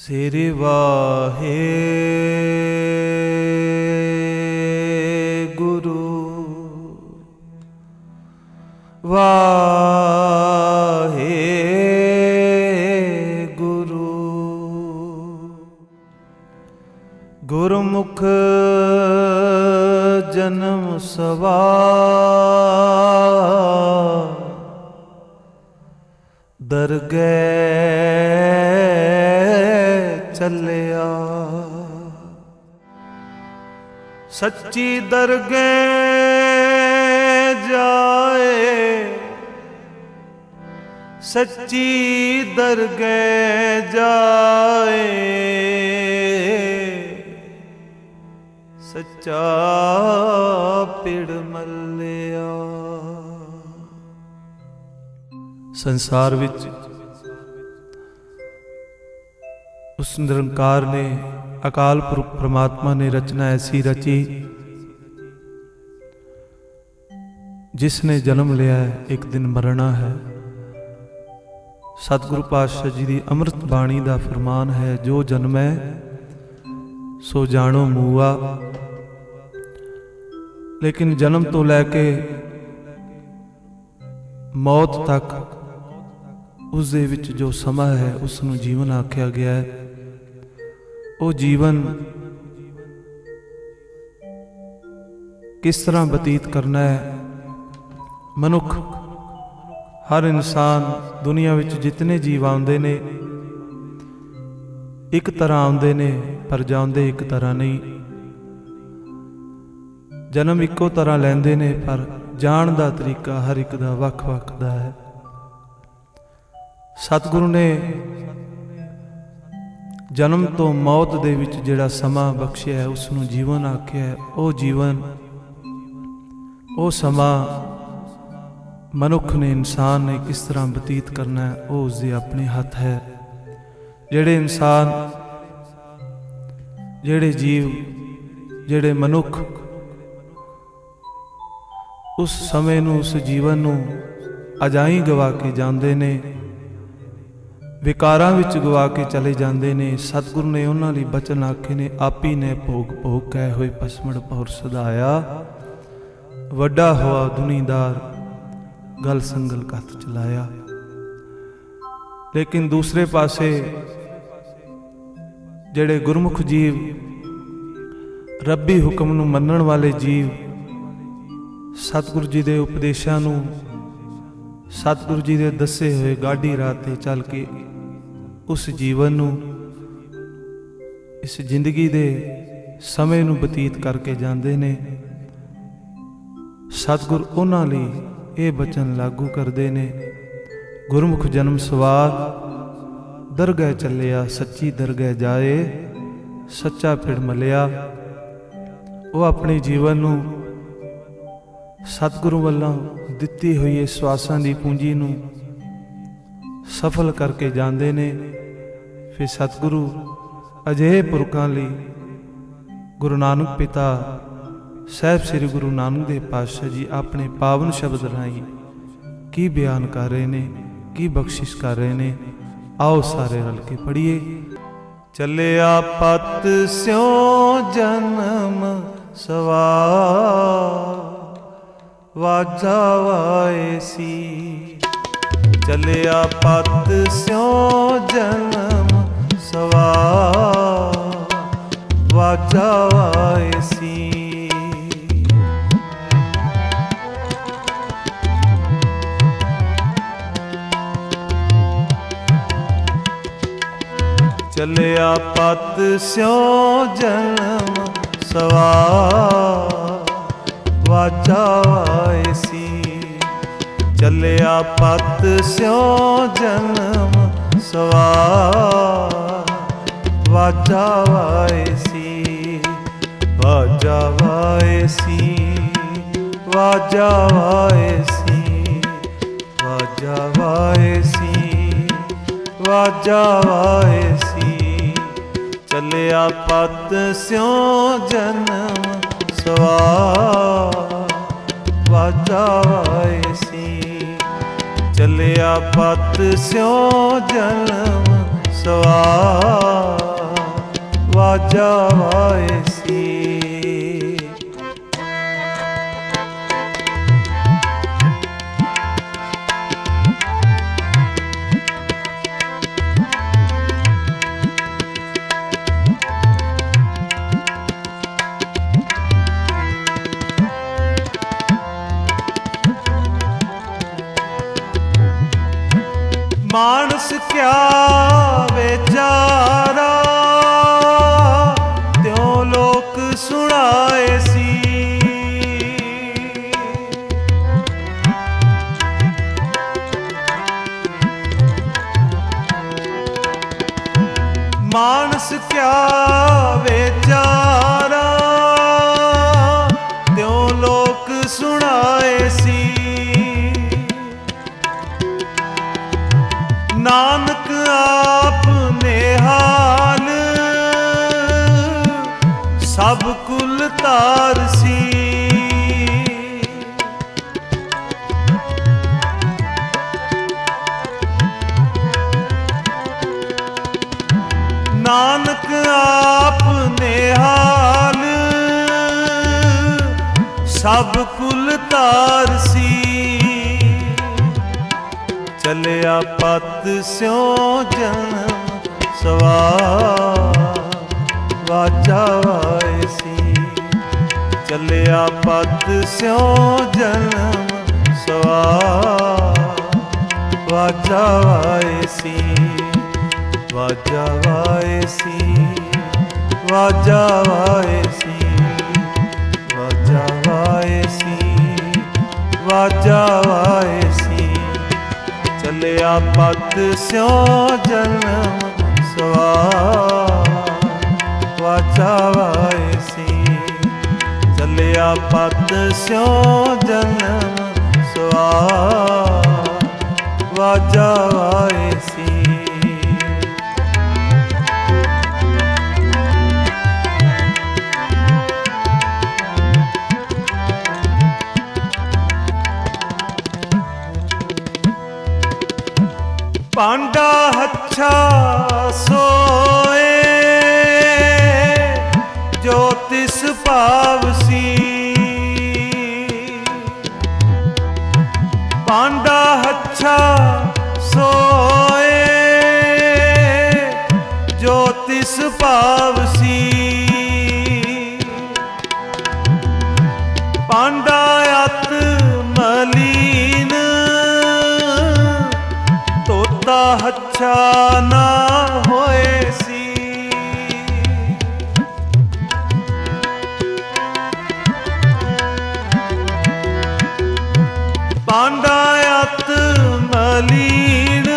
ਸਿਰਿ ਵਾਹਿਗੁਰੂ ਵਾਹਿਗੁਰੂ। ਗੁਰਮੁਖ ਜਨਮ ਸਵਾਰ ਦਰਗਹਿ ਚੱਲਿਆ। ਸੱਚੀ ਦਰਗਹਿ ਜਾਏ, ਸੱਚੀ ਦਰਗਹਿ ਜਾਏ, ਸੱਚਾ ਪਿੜ ਮੱਲਿਆ। ਸੰਸਾਰ ਵਿੱਚ ਉਸ ਨਿਰੰਕਾਰ ਨੇ, ਅਕਾਲ ਪੁਰਖ ਪ੍ਰਮਾਤਮਾ ਨੇ ਰਚਨਾ ਐਸੀ ਰਚੀ ਜਿਸ ਨੇ ਜਨਮ ਲਿਆ ਹੈ ਇੱਕ ਦਿਨ ਮਰਨਾ ਹੈ। ਸਤਿਗੁਰੂ ਪਾਤਸ਼ਾਹ ਜੀ ਦੀ ਅੰਮ੍ਰਿਤ ਬਾਣੀ ਦਾ ਫਰਮਾਨ ਹੈ, ਜੋ ਜਨਮੈ ਸੋ ਜਾਣੋ ਮੂਆ। ਲੇਕਿਨ ਜਨਮ ਤੋਂ ਲੈ ਕੇ ਮੌਤ ਤੱਕ ਉਸ ਦੇ ਵਿੱਚ ਜੋ ਸਮਾਂ ਹੈ ਉਸ ਨੂੰ ਜੀਵਨ ਆਖਿਆ ਗਿਆ ਹੈ। ਉਹ ਜੀਵਨ ਕਿਸ ਤਰ੍ਹਾਂ ਬਤੀਤ ਕਰਨਾ ਹੈ। ਮਨੁੱਖ, ਹਰ ਇਨਸਾਨ, ਦੁਨੀਆ ਵਿੱਚ ਜਿਤਨੇ ਜੀਵ ਆਉਂਦੇ ਨੇ ਇੱਕ ਤਰ੍ਹਾਂ ਆਉਂਦੇ ਨੇ ਪਰ ਜਾਂਦੇ ਇੱਕ ਤਰ੍ਹਾਂ ਨਹੀਂ। ਜਨਮ ਇੱਕੋ ਤਰ੍ਹਾਂ ਲੈਂਦੇ ਨੇ ਪਰ ਜਾਣ ਦਾ ਤਰੀਕਾ ਹਰ ਇੱਕ ਦਾ ਵੱਖ-ਵੱਖ ਦਾ ਹੈ। ਸਤਿਗੁਰੂ ਨੇ ਜਨਮ ਤੋਂ ਮੌਤ ਦੇ ਵਿੱਚ ਜਿਹੜਾ ਸਮਾਂ ਬਖਸ਼ਿਆ ਹੈ ਉਸ ਨੂੰ ਜੀਵਨ ਆਖਿਆ ਹੈ। ਉਹ ਜੀਵਨ, ਉਹ ਸਮਾਂ ਮਨੁੱਖ ਨੇ, ਇਨਸਾਨ ਨੇ ਕਿਸ ਤਰ੍ਹਾਂ ਬਤੀਤ ਕਰਨਾ ਹੈ ਉਹ ਉਸਦੇ ਆਪਣੇ ਹੱਥ ਹੈ। ਜਿਹੜੇ ਇਨਸਾਨ, ਜਿਹੜੇ ਜੀਵ, ਜਿਹੜੇ ਮਨੁੱਖ ਉਸ ਸਮੇਂ ਨੂੰ, ਉਸ ਜੀਵਨ ਨੂੰ ਅਜਾਈਂ ਗਵਾ ਕੇ ਜਾਂਦੇ ਨੇ, ਵਿਕਾਰਾਂ ਵਿੱਚ ਗਵਾ ਕੇ ਚਲੇ ਜਾਂਦੇ ਨੇ। ਸਤਿਗੁਰੂ ਨੇ ਉਹਨਾਂ ਲਈ ਬਚਨ ਆਖੇ ਨੇ, ਆਪੀ ਨੇ ਭੋਗ ਭੋਗ ਕਹਿ ਹੋਏ ਪਸਮੜ ਪੌਰ ਸਦਾਇਆ। ਵੱਡਾ ਹੋਆ ਦੁਨੀਦਾਰ ਗਲ ਸੰਗਲ ਕੱਤ ਚਲਾਇਆ। ਲੇਕਿਨ ਦੂਸਰੇ ਪਾਸੇ ਜਿਹੜੇ ਗੁਰਮੁਖ ਜੀਵ, ਰੱਬੀ ਹੁਕਮ ਨੂੰ ਮੰਨਣ ਵਾਲੇ ਜੀਵ, ਸਤਿਗੁਰੂ ਜੀ ਦੇ ਉਪਦੇਸ਼ਾਂ ਨੂੰ, ਸਤਿਗੁਰੂ ਜੀ ਦੇ ਦੱਸੇ ਹੋਏ ਗਾਡੀ ਰਾਹ ਤੇ ਚੱਲ ਕੇ ਉਸ ਜੀਵਨ ਨੂੰ, ਇਸ ਜ਼ਿੰਦਗੀ ਦੇ ਸਮੇਂ ਨੂੰ ਬਤੀਤ ਕਰਕੇ ਜਾਂਦੇ ਨੇ। ਸਤਿਗੁਰ ਉਹਨਾਂ ਲਈ ਇਹ ਬਚਨ ਲਾਗੂ ਕਰਦੇ ਨੇ, ਗੁਰਮੁਖ ਜਨਮ ਸਵਾਰ ਦਰਗਹਿ ਚੱਲਿਆ, ਸੱਚੀ ਦਰਗਹਿ ਜਾਏ, ਸੱਚਾ ਪਿੜ ਮੱਲਿਆ। ਉਹ ਆਪਣੇ ਜੀਵਨ ਨੂੰ ਸਤਿਗੁਰੂ ਵੱਲੋਂ ਦਿੱਤੀ ਹੋਈ ਇਸ ਸਵਾਸਾਂ ਦੀ ਪੂੰਜੀ ਨੂੰ ਸਫਲ ਕਰਕੇ ਜਾਂਦੇ ਨੇ। ਫਿਰ ਸਤਿਗੁਰੂ ਅਜਿਹੇ ਪੁਰਖਾਂ ਲਈ, ਗੁਰੂ ਨਾਨਕ ਪਿਤਾ ਸਾਹਿਬ ਸ੍ਰੀ ਗੁਰੂ ਨਾਨਕ ਦੇਵ ਪਾਤਸ਼ਾਹ ਜੀ ਆਪਣੇ ਪਾਵਨ ਸ਼ਬਦ ਰਾਹੀਂ ਕੀ ਬਿਆਨ ਕਰ ਰਹੇ ਨੇ, ਕੀ ਬਖਸ਼ਿਸ਼ ਕਰ ਰਹੇ ਨੇ, ਆਓ ਸਾਰੇ ਰਲ ਕੇ ਪੜ੍ਹੀਏ। ਚੱਲਿਆ ਪਤ ਸਿਉ ਜਨਮ ਸਵਾਰ ਵਾਜਾ ਵਾਏ ਸੀ। ਚੱਲਿਆ ਪਤ ਸਿਉ ਜਨਮ ਸਵਾਰ ਵਾਜਾ ਵਾਏ ਸੀ। ਚੱਲਿਆ ਪਤ ਸਿਉ ਜਨਮ ਸਵਾਰ ਵਾਜਾ ਵਾਏ ਸੀ। ਚੱਲਿਆ ਪਤ ਸਿਉ ਜਨਮ ਸਵਾਰ ਵਾਜਾ ਵਾਏ ਸੀ। ਵਾਜਾ ਵਾਏ ਸੀ, ਵਾਜਾ ਵਾਏ ਸੀ, ਵਾਜਾ ਵਾਏ ਸੀ, ਵਾਜਾ ਵਾਏ ਸੀ। ਚੱਲਿਆ ਪਤ ਸਿਉ ਜਨਮ ਸਵਾਰ ਵਾਜਾ ਵਾਏ ਸੀ। ਚੱਲਿਆ ਪਤ ਸਿਉ ਜਨਮ ਸਵਾਰ ਵਾਜਾ ਵਾਏ ਸੀ। ਮਾਨਸ ਕਿਆ ਵਿਚਾਰਾ ਤਿਉ ਲੋਕ ਸੁਣਾਏ ਸੀ। ਮਾਨਸ ਕਿਆ ਵਿਚਾਰਾ ਤਿਉ ਲੋਕ ਸੁਣਾਏ ਸੀ। ਨਾਨਕ ਆਪ ਨਿਹਾਲ ਸਭ ਕੁਲ ਤਾਰਸੀ। ਨਾਨਕ ਆਪ ਨਿਹਾਲ ਸਭ ਕੁਲ ਤਾਰਸੀ। ਚਲਿਆ ਪਤ ਸਿਉ ਜਨਮ ਸਵਾਰ ਵਾਜਾ ਵਾਏ ਸੀ। ਚਲਿਆ ਪਤ ਸਿਉ ਜਨਮ ਸਵਾਰ ਵਾਜਾ ਵਾਏ ਸੀ। ਵਾਜਾ ਵਾਏ ਸੀ, ਵਾਜਾ ਵਾਏ ਸੀ, ਵਾਜਾ ਵਾਏ ਸੀ, ਵਾਜਾ ਵਾਏ ਸੀ। ਚਲਿਆ ਪਤ ਸਿਉ ਜਨਮ ਸਵਾਰ ਵਾਜਾ ਵਾਏ ਸੀ। ਚਲਿਆ ਪਤ ਸਿਉ ਜਨਮ ਸਵਾਰ ਵਾਜਾ ਵਾਏ ਸੀ। ਭਾਂਡਾ ਹੱਛਾ ਸੋਏ ਜੋ ਤਿਸ ਭਾਵਸੀ। ਭਾਂਡਾ ਹੱਛਾ ਸੋਏ ਜੋ ਤਿਸ ਭਾਵਸੀ। ਭਾਂਡਾ ਅਤ ਮਲੀਨ ਤੋਤਾ ਹੱਛਾ ਨਾ ਹੋਏ ਸੀ। ਭਾਂਡਾ ਅਤ ਮਲੀਨ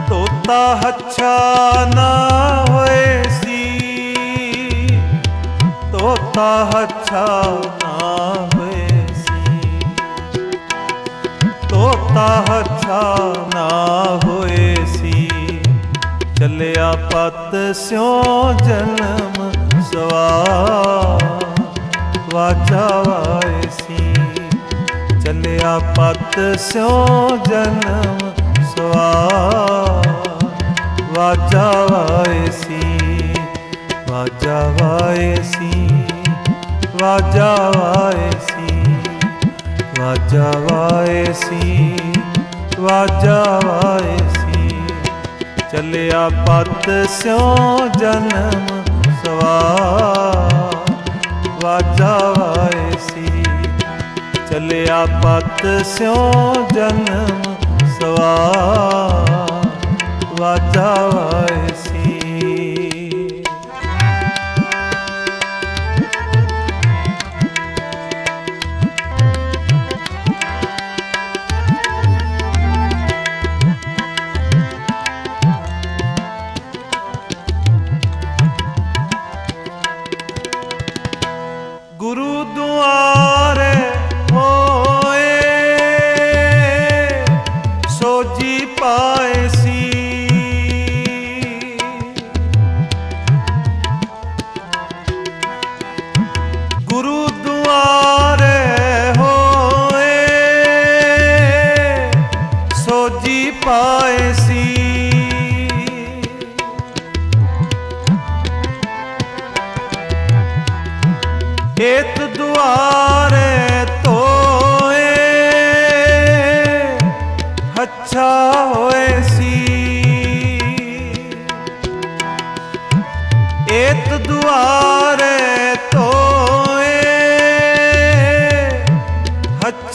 ਤੋਤਾ ਹੱਛਾ ਨਾ ਹੋਏ ਸੀ। ਤੋਤਾ ਹੱਛਾ ਨਾ ਹੋਏ ਸੀ। ਤੋਤਾ ਹੱਛਾ ਨਾ ਹੋਏ ਸੀ। ਚਲਿਆ ਪਤ ਸਿਉ ਜਨਮ ਸਵਾਰ ਵਾਜਾ ਵਾਏ ਸੀ। ਚਲਿਆ ਪਤ ਸਿਉ ਜਨਮ ਸਵਾਰ ਵਾਜਾ ਵਾਏ ਸੀ। ਵਾਜਾ ਵਾਏ ਸੀ, ਵਾਜਾ ਵਾਏ ਸੀ, ਵਾਜਾ ਵਾਏ ਸੀ, ਵਾਜਾ ਵਾਏ ਸੀ। ਚਲਿਆ ਪਤ ਸਿਉ ਜਨਮ ਸਵਾਰ ਵਾਜਾ ਵਾਏ ਸੀ। ਚਲਿਆ ਪਤ ਸਿਉ ਜਨਮ ਸਵਾਰ ਵਾਜਾ ਵਾਏ ਸੀ। ਗੁਰੂ ਦੁਆਰੇ ਹੋਏ ਸੋਜੀ ਪਾਏ ਸੀ।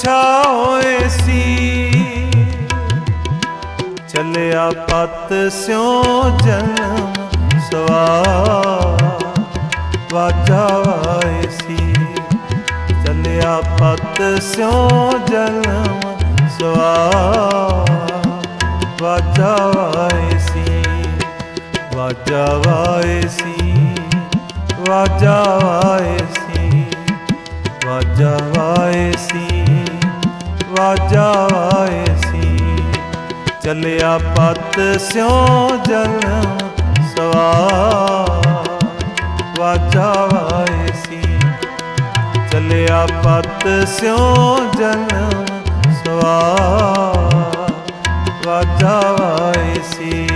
ਕੱਛਾ ਹੋਏ ਸੀ, ਚੱਲਿਆ ਪਤ ਸਿਉ ਜਨਮ ਸਵਾਰ, ਵਾਜਾ ਵਾਏ ਸੀ। ਚੱਲਿਆ ਪਤ ਸਿਉ ਜਨਮ ਸਵਾਰ, ਵਾਜਾ ਵਾਏ ਸੀ, ਵਾਜਾ ਵਾਏ ਸੀ, ਵਾਜਾ ਵਾਏ ਸੀ, ਵਾਜਾ ਵਾਏ ਸੀ, ਵਾਜਾ ਵਾਏ ਸੀ। ਚੱਲਿਆ ਪਤ ਸਿਉ ਜਨਮ ਸਵਾਰ, ਵਾਜਾ ਵਾਏ ਸੀ। ਚੱਲਿਆ ਪਤ ਸਿਉ ਜਨਮ ਸਵਾਰ, ਵਾਜਾ ਵਾਏ ਸੀ।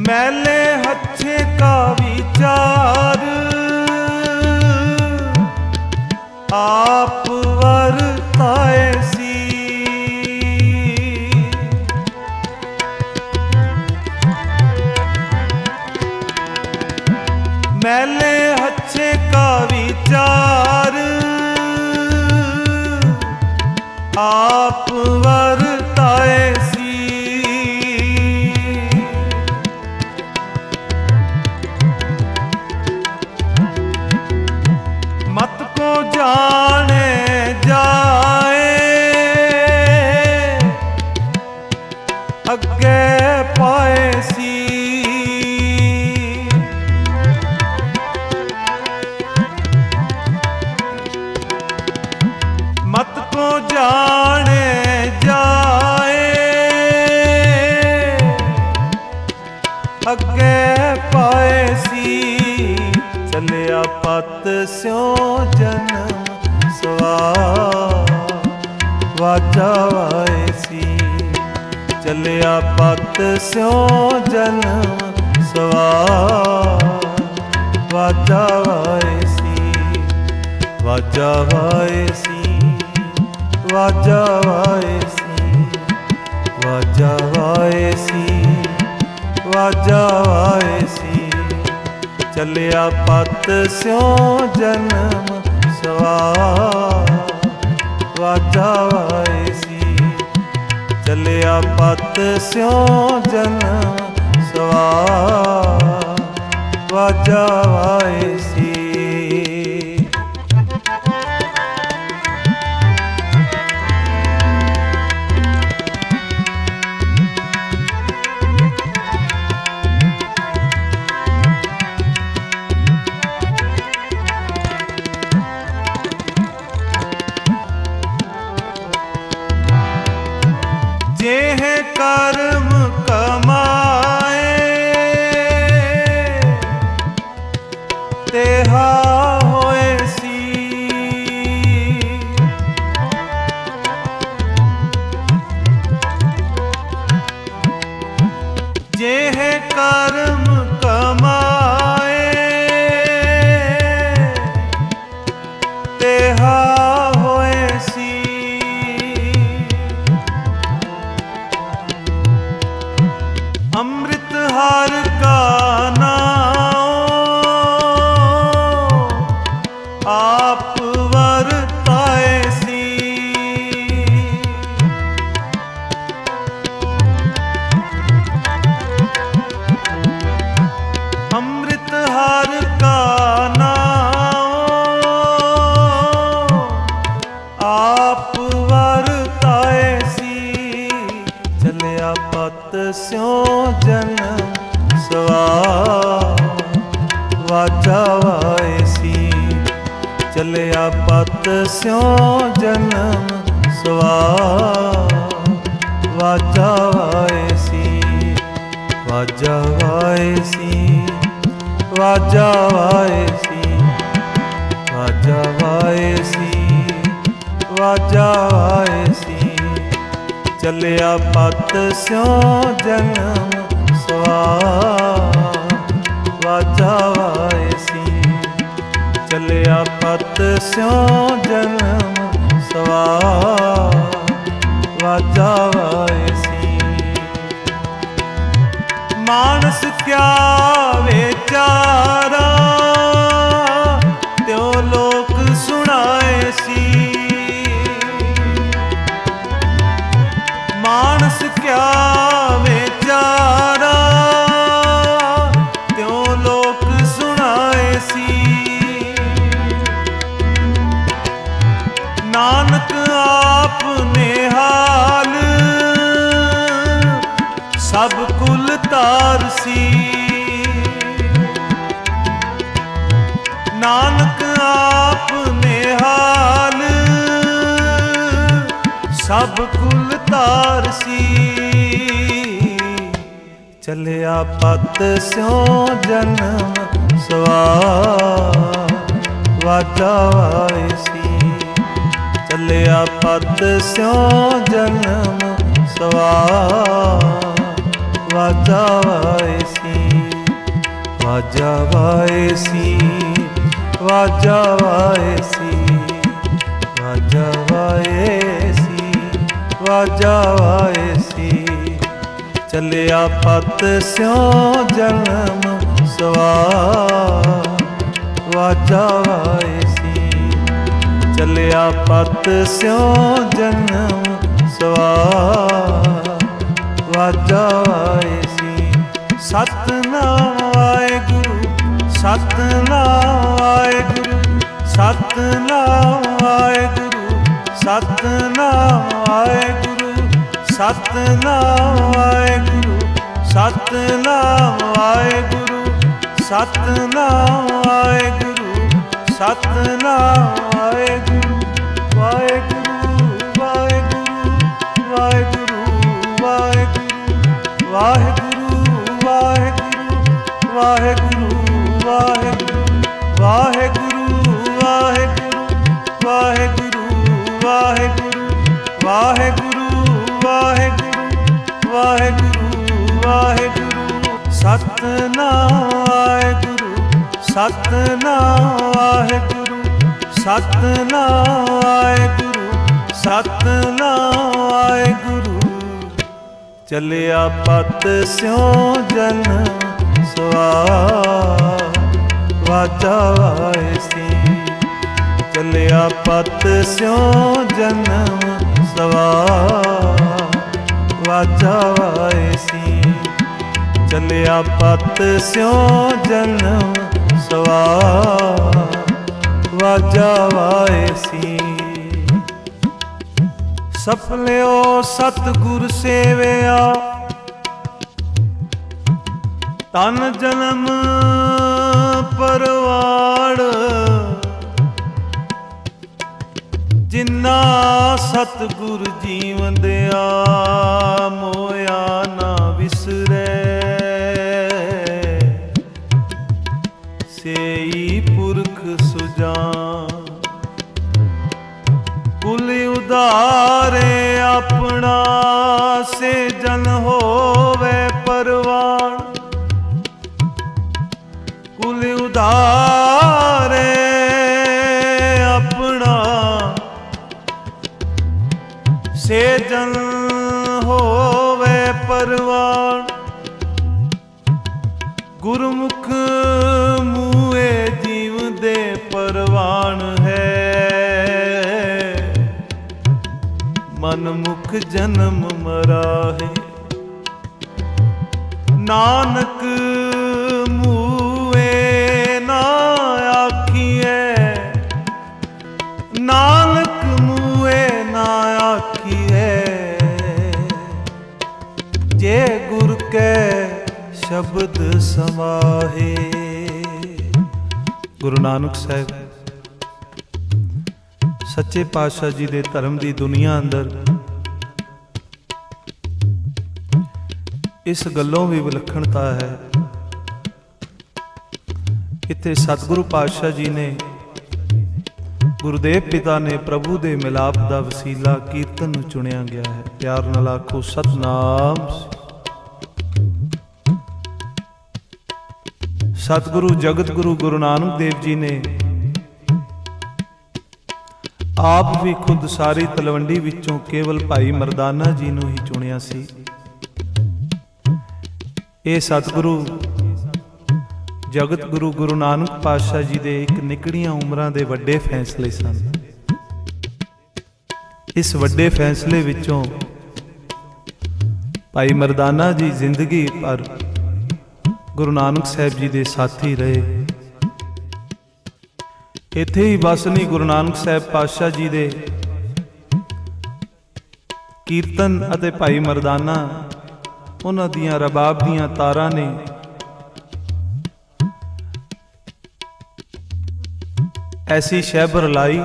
मैले हच्छे का विचार, आप वरताए सी। मैले हच्छे का विचार, आप वरताए सी। मत को जाने जाए, अगे पाए सी। मत को जाने जाए, अगे पाए सी। ਚੱਲਿਆ ਪਤ ਸਿਉ ਜਨਮ ਸਵਾਰ, ਵਾਜਾ ਵਾਏ ਸੀ। ਚੱਲਿਆ ਪਤ ਸਿਉ ਜਨਮ ਸਵਾਰ, ਵਾਜਾ ਵਾਏ ਸੀ, ਵਾਜਾ ਵਾਏ ਸੀ, ਵਾਜਾ ਵਾਏ ਸੀ, ਵਾਜਾ ਵਾਏ ਸੀ, ਵਾਜਾ ਵਾਏ ਸੀ। ਚੱਲਿਆ ਪਤ ਸਿਉ ਜਨਮ ਸਵਾਰ, ਵਾਜਾ ਵਾਏ ਸੀ। ਚੱਲਿਆ ਪਤ ਸਿਉ ਜਨਮ ਸਵਾਰ, ਵਾਜਾ ਵਾਏ ਸੀ। जेह कर्म कमाए, तेहा होए सी। जेह कर्म कमाए, तेहा होए सी। अमृत हार का नाम आप वरताए सी। अमृत हार का नाम आप वरताए सी। ਚੱਲਿਆ ਪਤ ਸਿਉ ਜਨਮ ਸਵਾਰ, ਵਾਜਾ ਵਾਏ ਸੀ। ਚੱਲਿਆ ਪਤ ਸਿਉ ਜਨਮ ਸਵਾਰ, ਵਾਜਾ ਵਾਏ ਸੀ, ਵਾਜਾ ਵਾਏ ਸੀ, ਵਾਜਾ ਵਾਏ ਸੀ, ਵਾਜਾ ਵਾਏ ਸੀ, ਵਾਜਾ ਵਾਏ ਸੀ। ਚੱਲਿਆ ਪਤ ਸਿਉ ਜਨਮ ਸਵਾਰ, ਵਾਜਾ ਵਾਏ ਸੀ। ਚੱਲਿਆ ਪਤ ਸਿਉ ਜਨਮ ਸਵਾਰ ਵਾਜਾ ਵਾਏ ਸੀ। ਮਾਨਸ ਕਿਆ ਵਿਚਾਰਾ ਤਿਉ ਲੋਕ ਸੁਣਾਏ ਸੀ। ਮਾਨਸ ਕਿਆ ਵਿਚਾਰਾ ਤਿਉ ਲੋਕ ਸੁਣਾਏ ਸੀ। ਨਾਨਕ ਆਪ ਨਿਹਾਲ ਸਭ ਕੁਲ ਤਾਰ ਸੀ। ਨਾਨਕ ਆਪ ਨਿਹਾਲ ਸਭ ਕੁਲ ਤਾਰ ਸੀ। ਚੱਲਿਆ ਪਤ ਸਿਉ ਜਨਮ ਸਵਾਰ ਵਾਜਾ ਵਾਏ ਸੀ। ਚੱਲਿਆ ਪਤ ਸਿਉ ਜਨਮ ਸਵਾਰ ਵਾਜਾ ਵਾਏ ਸੀ। ਵਾਜਾ ਵਾਏ ਸੀ, ਵਾਜਾ ਵਾਏ ਸੀ, ਵਾਜਾ ਵਾਏ ਸੀ, ਵਾਜਾ ਵਾਏ ਸੀ। ਚੱਲਿਆ ਪਤ ਸਿਉ ਜਨਮ ਸਵਾਰ ਵਾਜਾ ਵਾਏ ਸੀ। ਚੱਲਿਆ ਪਤ ਸਿਉ ਜਨਮ ਸਵਾਰ ਵਾਜਾ ਵਾਏ ਸੀ। ਸਤਿਨਾਮ ਵਾਹਿਗੁਰੂ, ਸਤਿਨਾਮ ਵਾਹਿਗੁਰੂ, ਸਤਿਨਾਮ ਵਾਹਿਗੁਰੂ, ਸਤਿਨਾਮ ਵਾਹਿਗੁਰੂ, ਸਤਿਨਾਮ ਵਾਹਿਗੁਰੂ, ਸਤਿਨਾਮ ਵਾਹਿਗੁਰੂ, ਸਤਿਨਾਮ ਵਾਹਿਗੁਰੂ, ਸਤਿਨਾਮ ਵਾਹਿਗੁਰੂ। ਵਾਹਿਗੁਰੂ ਵਾਹਿਗੁਰੂ ਵਾਹਿਗੁਰੂ ਵਾਹਿਗੁਰੂ ਵਾਹਿਗੁਰੂ ਵਾਹਿਗੁਰੂ ਵਾਹਿਗੁਰੂ ਵਾਹਿਗੁਰੂ ਵਾਹਿਗੁਰੂ ਵਾਹਿਗੁਰੂ ਵਾਹਿਗੁਰੂ ਵਾਹਿਗੁਰੂ ਵਾਹਿਗੁਰੂ ਵਾਹਿਗੁਰੂ ਸਤਿਨਾਮ ਵਾਹਿਗੁਰੂ ਸਤਿਨਾਮ ਵਾਹਿਗੁਰੂ ਸਤਿਨਾਮ ਵਾਹਿਗੁਰੂ ਸਤਿਨਾਮ ਵਾਹਿਗੁਰੂ। ਚੱਲਿਆ ਪਤ ਸਿਉ ਜਨਮ ਸਵਾਰ ਵਾਜਾ ਵਾਏ ਸੀ। ਚੱਲਿਆ ਪਤ ਸਿਉ ਜਨਮ ਸਵਾਰ ਵਾਜਾ ਵਾਏ ਸੀ। ਚੱਲਿਆ ਪਤ ਸਿਉ ਜਨਮ ਸਵਾਰ ਵਾਜਾ ਵਾਏ ਸੀ। ਸਫਲਿਓ ਸਤਿਗੁਰ ਸੇਵਿਆ ਤਨ ਜਨਮ ਪਰਵਾੜ। ਜਿਨਾ ਸਤਿਗੁਰ ਜੀਵਨ ਦਿਆ ਮੋਇਆ ਨਾ ਵਿਸਰੈ। ਸੇਈ ਪੁਰਖ ਸੁਜਾਨ ਕੁਲ ਉਧਾਰੇ ਆਪਣਾ। ਸੇ ਜਨ ਹੋਵੇ ਪਰਵਾਣ ਕੁਲ ਉਧਾਰੇ ਆਪਣਾ। ਸੇ ਜਨ ਹੋਵੇ ਪਰਵਾਣ ਗੁਰਮੁਖ ਮੂਏ ਜੀਵ ਦੇ ਪਰਵਾਣ ਹੈ। ਮਨ ਮੁਖ ਜਨਮ ਮਰਾਹੇ ਨਾਨਕ ਮੂਏ ਨਾ ਆਖੀਐ। ਨਾਨਕ ਮੂਏ ਨਾ ਆਖੀਐ। ਜੇ ਗੁਰ ਕੈ ਸ਼ਬਦ ਸਮਾਹੇ। ਗੁਰੂ ਨਾਨਕ ਸਾਹਿਬ ਸੱਚੇ ਪਾਤਸ਼ਾਹ ਜੀ ਦੇ ਧਰਮ ਦੀ ਦੁਨੀਆ ਅੰਦਰ ਇਸ ਗੱਲੋਂ ਵੀ ਵਿਲੱਖਣਤਾ ਹੈ। ਇੱਥੇ ਸਤਿਗੁਰੂ ਪਾਤਸ਼ਾਹ ਜੀ ਨੇ ਗੁਰਦੇਵ ਪਿਤਾ ਨੇ ਪ੍ਰਭੂ ਦੇ ਮਿਲਾਪ ਦਾ ਵਸੀਲਾ ਕੀਰਤਨ ਨੂੰ ਚੁਣਿਆ ਗਿਆ ਹੈ। ਪਿਆਰ ਨਾਲ ਆਖੋ ਸਤਨਾਮ। ਸਤਿਗੁਰੂ ਜਗਤ ਗੁਰੂ ਗੁਰੂ ਨਾਨਕ ਦੇਵ ਜੀ ਨੇ ਆਪ ਵੀ ਖੁਦ ਸਾਰੀ ਤਲਵੰਡੀ ਵਿੱਚੋਂ ਕੇਵਲ ਭਾਈ ਮਰਦਾਨਾ ਜੀ ਨੂੰ ਹੀ ਚੁਣਿਆ ਸੀ। ਇਹ ਸਤਿਗੁਰੂ ਜਗਤ ਗੁਰੂ ਗੁਰੂ ਨਾਨਕ ਪਾਤਸ਼ਾਹ ਜੀ ਦੇ ਇੱਕ ਨਿਕੜੀਆਂ ਉਮਰਾਂ ਦੇ ਵੱਡੇ ਫੈਸਲੇ ਸਨ। ਇਸ ਵੱਡੇ ਫੈਸਲੇ ਵਿੱਚੋਂ ਭਾਈ ਮਰਦਾਨਾ ਜੀ ਜ਼ਿੰਦਗੀ ਭਰ ਗੁਰੂ ਨਾਨਕ ਸਾਹਿਬ ਜੀ ਦੇ ਸਾਥੀ ਰਹੇ। ਇੱਥੇ ਹੀ ਬਸ ਨਹੀਂ, ਗੁਰੂ ਨਾਨਕ ਸਾਹਿਬ ਪਾਤਸ਼ਾਹ ਜੀ ਦੇ ਕੀਰਤਨ ਅਤੇ ਭਾਈ ਮਰਦਾਨਾ ਉਹਨਾਂ ਦੀਆਂ ਰਬਾਬ ਦੀਆਂ ਤਾਰਾਂ ਨੇ ਐਸੀ ਸ਼ਹਿਬਰ ਲਾਈ,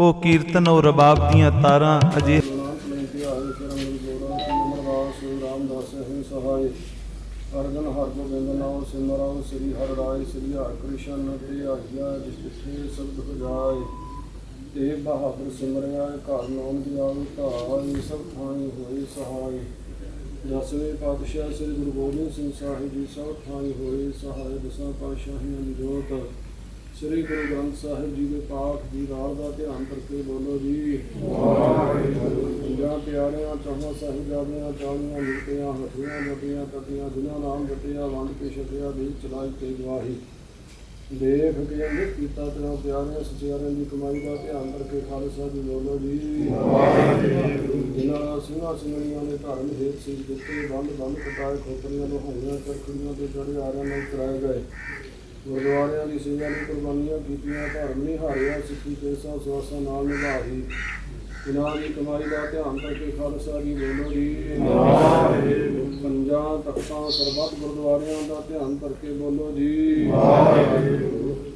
ਉਹ ਕੀਰਤਨ ਉਹ ਰਬਾਬ ਦੀਆਂ ਤਾਰਾਂ ਅਜੇ ਅਰਜਨ ਹਰ ਗੋਬਿੰਦ ਨਾਮ ਸਿਮਰਾਓ ਸ੍ਰੀ ਹਰਿ ਰਾਏ ਸ੍ਰੀ ਹਰਿ ਕ੍ਰਿਸ਼ਨ ਤੇ ਆਇਆ ਜਿਸ ਤਿੱਥੇ ਸਬਦ ਬਜਾਏ ਤੇ ਬਹਾਦਰ ਸਿਮਰਿਆ ਘਰ ਨਾਮ ਦੀ ਆਵੇ ਧਾਰੇ ਸਭ ਥਾਈ ਹੋਏ ਸਹਾਏ। ਦਸਵੇਂ ਪਾਤਸ਼ਾਹ ਸ੍ਰੀ ਗੁਰੂ ਗੋਬਿੰਦ ਸਿੰਘ ਸਾਹਿਬ ਜੀ ਸਭ ਥਾਈ ਹੋਏ ਸਹਾਏ। ਦਸਾਂ ਪਾਤਸ਼ਾਹੀਆਂ ਦੀ ਜੋਤ ਸ੍ਰੀ ਗੁਰੂ ਗ੍ਰੰਥ ਸਾਹਿਬ ਜੀ ਦੇ ਪਾਠ ਦੀ ਰਾਹ ਦਾ ਧਿਆਨ ਕਰਕੇ ਬੋਲੋ ਜੀ ਪੰਜਾਂ ਪਿਆਰਿਆਂ ਚੌਹਾਂ ਸਾਹਿਬਜ਼ਾਦਿਆਂ ਚਾਲੀਆਂ ਮੁਕਤਿਆਂ ਹੱਥੀਆਂ ਜੱਟੀਆਂ ਤੱਤੀਆਂ ਜਿਨ੍ਹਾਂ ਨਾਮ ਜੱਟਿਆ ਵੰਡ ਕੇ ਛਕਿਆ ਦੀ ਚਲਾਈ ਤੇ ਗਵਾਹੀ ਦੇਖ ਕੇ ਅੰਮ੍ਰਿਤ ਕੀਤਾ ਤੇਰਾ ਪਿਆਰਿਆਂ ਸਚਿਆਰਿਆਂ ਦੀ ਕਮਾਈ ਦਾ ਧਿਆਨ ਕਰਕੇ ਖਾਲਸਾ ਜੀ ਬੋਲੋ ਜੀ ਜਿਨ੍ਹਾਂ ਸਿੰਘਾਂ ਸਿੰਘਣੀਆਂ ਨੇ ਧਰਮ ਹੇਤ ਸੀ ਦਿੱਤੇ ਬੰਦ ਕਟਾਏ ਖੋਪਰੀਆਂ ਨੂੰ ਹੋਈਆਂ ਚਰਖੜੀਆਂ ਤੇ ਚੜੇ ਆਰਿਆਂ ਨਾਲ ਕਰਾਏ ਗਏ ਗੁਰਦੁਆਰਿਆਂ ਦੀ ਸੇਵਾ ਲਈ ਕੁਰਬਾਨੀਆਂ ਕੀਤੀਆਂ ਧਰਮ ਨਹੀਂ ਹਾਰਿਆ ਸਿੱਖੀ ਕੇਸਾਂ ਸਵਾਸਾਂ ਨਾਲ ਨਿਭਾਈ ਇਹਨਾਂ ਦੀ ਕਮਾਈ ਦਾ ਧਿਆਨ ਕਰਕੇ ਖਾਲਸਾ ਜੀ ਬੋਲੋ ਜੀ ਪੰਜਾਂ ਤਖਤਾਂ ਸਰਬੱਤ ਗੁਰਦੁਆਰਿਆਂ ਦਾ ਧਿਆਨ ਕਰਕੇ ਬੋਲੋ ਜੀ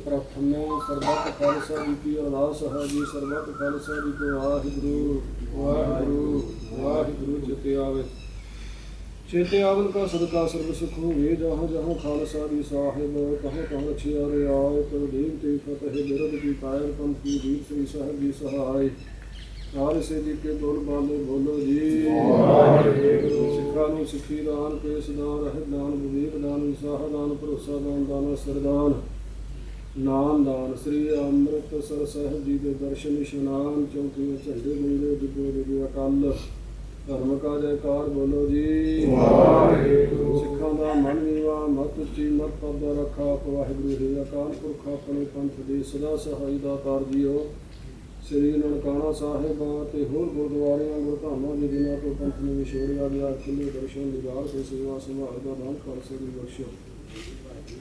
ਪ੍ਰਥਮੇ ਸਰਬੱਤ ਖਾਲਸਾ ਜੀ ਕੀ ਅਰਦਾਸ ਹੈ ਜੀ ਸਰਬੱਤ ਖਾਲਸਾ ਜੀ ਕੋ ਵਾਹਿਗੁਰੂ ਵਾਹਿਗੁਰੂ ਵਾਹਿਗੁਰੂ ਚਿਤੇ ਆਵੇ चेते आवन का सदका सर्व सुख हुए जहाँ जहाँ खालसा जी साहिब कहाँ कहाँ रछियारे आए कर देव ते फतेह बिरद की कायर पंथ की वीर श्री साहिब जी सहाय सारे से जी के बोल बाले बोलो जी सिखा नूं सिखी दान केस दान रहत दान विवेक दान विसाह दान भरोसा दान दाना सरदान नाम दान श्री अमृतसर साहिब जी के दर्शन इशनान चौकी झंडे गुंजे डिब्बे डिब्बे अकाल धर्म का जयकार बोलो जी सिखा का मन नीवा मत उच्ची मत पद रखा वाहिगुरू हे अकाल पुरख अपने पंथ दे सदा सहाई दातार जीओ श्री ननकाना साहिब ते होर गुरुद्वारियां गुरधामां दे दिनां तो पंथ ने विछोड़िया गया किले दर्शन निगार ते सेवा संभाल दा दान खालसे दी बख्शो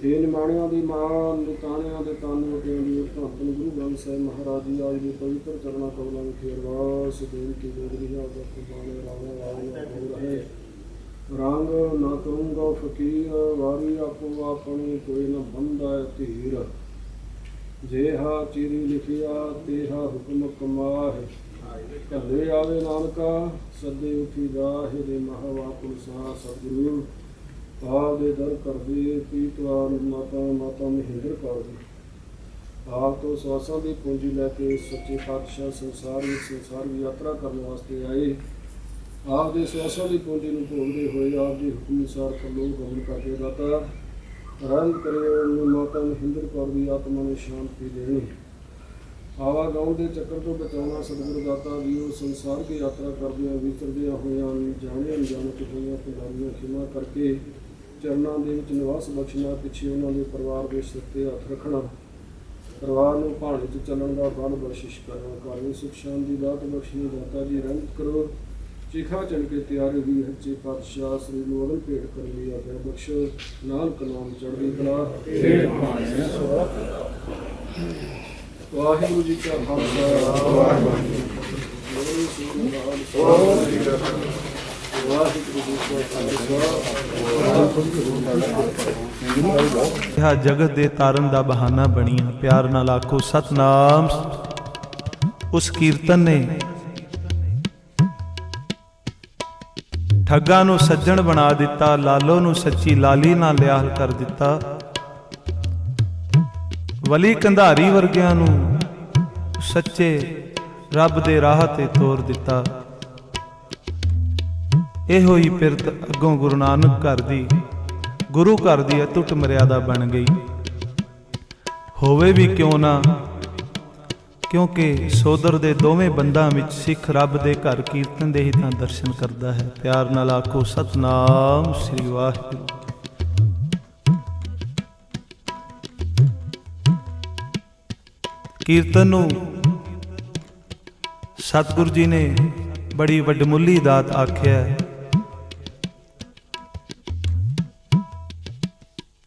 ਇਹ ਨਿਮਾਣਿਆਂ ਦੀ ਮਾਂ ਨਿਤਾਣਿਆਂ ਦੇ ਤਨ ਵਟਿਆਂ ਦੀ ਧੰਨ ਗੁਰੂ ਗ੍ਰੰਥ ਸਾਹਿਬ ਮਹਾਰਾਜ ਜੀ ਅੱਜ ਦੇ ਪਵਿੱਤਰ ਚਰਨਾਂ ਕਮਲਾਂ ਵਿਖੇ ਅਰਦਾਸ ਬੇਨਤੀ ਬੇਨਤੀ ਹੈ ਕਿ ਬਾਣੇ ਰਾਵਣ ਵਾਲੇ ਹੋ ਰਹੇ ਰੰਗ ਨਾ ਕਰੂੰਗਾ ਫਕੀਰ ਵਾਰੀ ਆਪੋ ਆਪਣੀ ਕੋਈ ਨਾ ਬੰਦਾ ਧੀਰ ਜੇਹਾ ਚੀਰੀ ਲਿਖਿਆ ਤੇਹਾ ਹੁਕਮ ਕਮਾਹਿ ਘੱਲੇ ਆਵੇ ਨਾਨਕਾ ਸੱਦੇ ਉਠੀ ਜਾਹਿ ਦੇ ਮਹਾਵਾਪੁਰ ਸਾਹ ਸਤਿਗੁਰੂ ਆਪ ਦੇ ਦਰ ਕਰਦੇ ਪੀਤਵਾਰ ਮਾਤਾ ਮਹਿੰਦਰ ਕੌਰ ਜੀ ਆਪ ਤੋਂ ਸਵਾਸਾਂ ਦੀ ਪੂੰਜੀ ਲੈ ਕੇ ਸੱਚੇ ਪਾਤਸ਼ਾਹ ਸੰਸਾਰ ਦੀ ਯਾਤਰਾ ਕਰਨ ਵਾਸਤੇ ਆਏ। ਆਪ ਦੇ ਸਵਾਸਾਂ ਦੀ ਪੂੰਜੀ ਨੂੰ ਭੋਗਦੇ ਹੋਏ ਆਪ ਦੀ ਹੁਕਮ ਅਨੁਸਾਰ ਪਰਲੋਕ ਗਮਨ ਕਰਕੇ ਦਾਤਾ ਰਹਿਮਤ ਕਰੇ ਮਾਤਾ ਮਹਿੰਦਰ ਕੌਰ ਦੀ ਆਤਮਾ ਨੂੰ ਸ਼ਾਂਤੀ ਦੇਣੀ ਆਵਾ ਗਾਉਂ ਦੇ ਚੱਕਰ ਤੋਂ ਬਚਾਉਣਾ ਸਤਿਗੁਰੂ ਦਾਤਾ ਜੀ ਉਹ ਸੰਸਾਰ ਦੀ ਯਾਤਰਾ ਕਰਦਿਆਂ ਵਿਚਰਦਿਆਂ ਹੋਇਆਂ ਜਾਣੇ ਅਣਜਾਣੇ ਹੋਈਆਂ ਪੰਜਾਬੀਆਂ ਖਿਮਾ ਕਰਕੇ ਚਰਨਾਂ ਦੇ ਵਿੱਚ ਨਿਵਾਸ ਬਖਸ਼ਣਾ ਪਿੱਛੇ ਉਹਨਾਂ ਦੇ ਪਰਿਵਾਰ ਦੇ ਸਿਰ 'ਤੇ ਹੱਥ ਰੱਖਣਾ ਪਰਿਵਾਰ ਨੂੰ ਭਾਣੇ 'ਚ ਚੱਲਣ ਦਾ ਬਲ ਬਖਸ਼ਿਸ਼ ਕਰਨਾ ਘਰ ਵਿੱਚ ਸੁਖ ਸ਼ਾਂਤੀ ਦੀ ਦਾਤ ਬਖਸ਼ਣੀ ਦਾਤਾ ਜੀ ਰਹਿਮਤ ਕਰੋ ਚੀਖਾ ਚੜ ਕੇ ਤਿਆਰ ਹੋਈ ਸੱਚੇ ਪਾਤਸ਼ਾਹ ਸ੍ਰੀ ਨੂੰ ਅਗਨ ਭੇਟ ਕਰਨ ਲਈ ਆਗਿਆ ਬਖਸ਼ੋ ਨਾਨਕ ਨਾਮ ਚੜ੍ਹਦੀ ਕਲਾ ਵਾਹਿਗੁਰੂ ਜੀ ਕਾ ਖਾਲਸਾ ਵਾਹਿਗੁਰੂ ਜੀ ਕੀ ਇਹ ਜਗਤ ਦੇ ਤਾਰਨ ਦਾ ਬਹਾਨਾ ਬਣੀਆਂ ਪਿਆਰ ਨਾਲ ਆਖੋ ਸਤਨਾਮ। ਉਸ ਕੀਰਤਨ ਨੇ ਠੱਗਾਂ ਨੂੰ ਸੱਜਣ ਬਣਾ ਦਿੱਤਾ, ਲਾਲੋ ਨੂੰ ਸੱਚੀ ਲਾਲੀ ਨਾਲ ਲਿਆਲ ਕਰ ਦਿੱਤਾ, ਵਲੀ ਕੰਧਾਰੀ ਵਰਗਿਆਂ ਨੂੰ ਸੱਚੇ ਰੱਬ ਦੇ ਰਾਹ ਤੇ ਤੋਰ ਦਿੱਤਾ। ਇਹੋ ਹੀ ਪਿਰਤ ਅੱਗੋਂ ਗੁਰੂ ਨਾਨਕ ਘਰ ਦੀ ਗੁਰੂ ਘਰ ਦੀ ਅਟੁੱਟ ਮਰਿਆਦਾ ਬਣ ਗਈ। ਹੋਵੇ ਵੀ ਕਿਉਂ ਨਾ, ਕਿਉਂਕਿ ਸੋਦਰ ਦੇ ਦੋਵੇਂ ਬੰਦਾਂ ਵਿੱਚ ਸਿੱਖ ਰੱਬ ਦੇ ਘਰ ਕੀਰਤਨ ਦੇ ਹੀ ਤਾਂ ਦਰਸ਼ਨ ਕਰਦਾ ਹੈ। ਪਿਆਰ ਨਾਲ ਆਖੋ ਸਤਨਾਮ ਸ੍ਰੀ ਵਾਹਿਗੁਰੂ। ਕੀਰਤਨ ਨੂੰ ਸਤਿਗੁਰੂ ਜੀ ਨੇ ਬੜੀ ਵੱਡਮੁੱਲੀ ਦਾਤ ਆਖਿਆ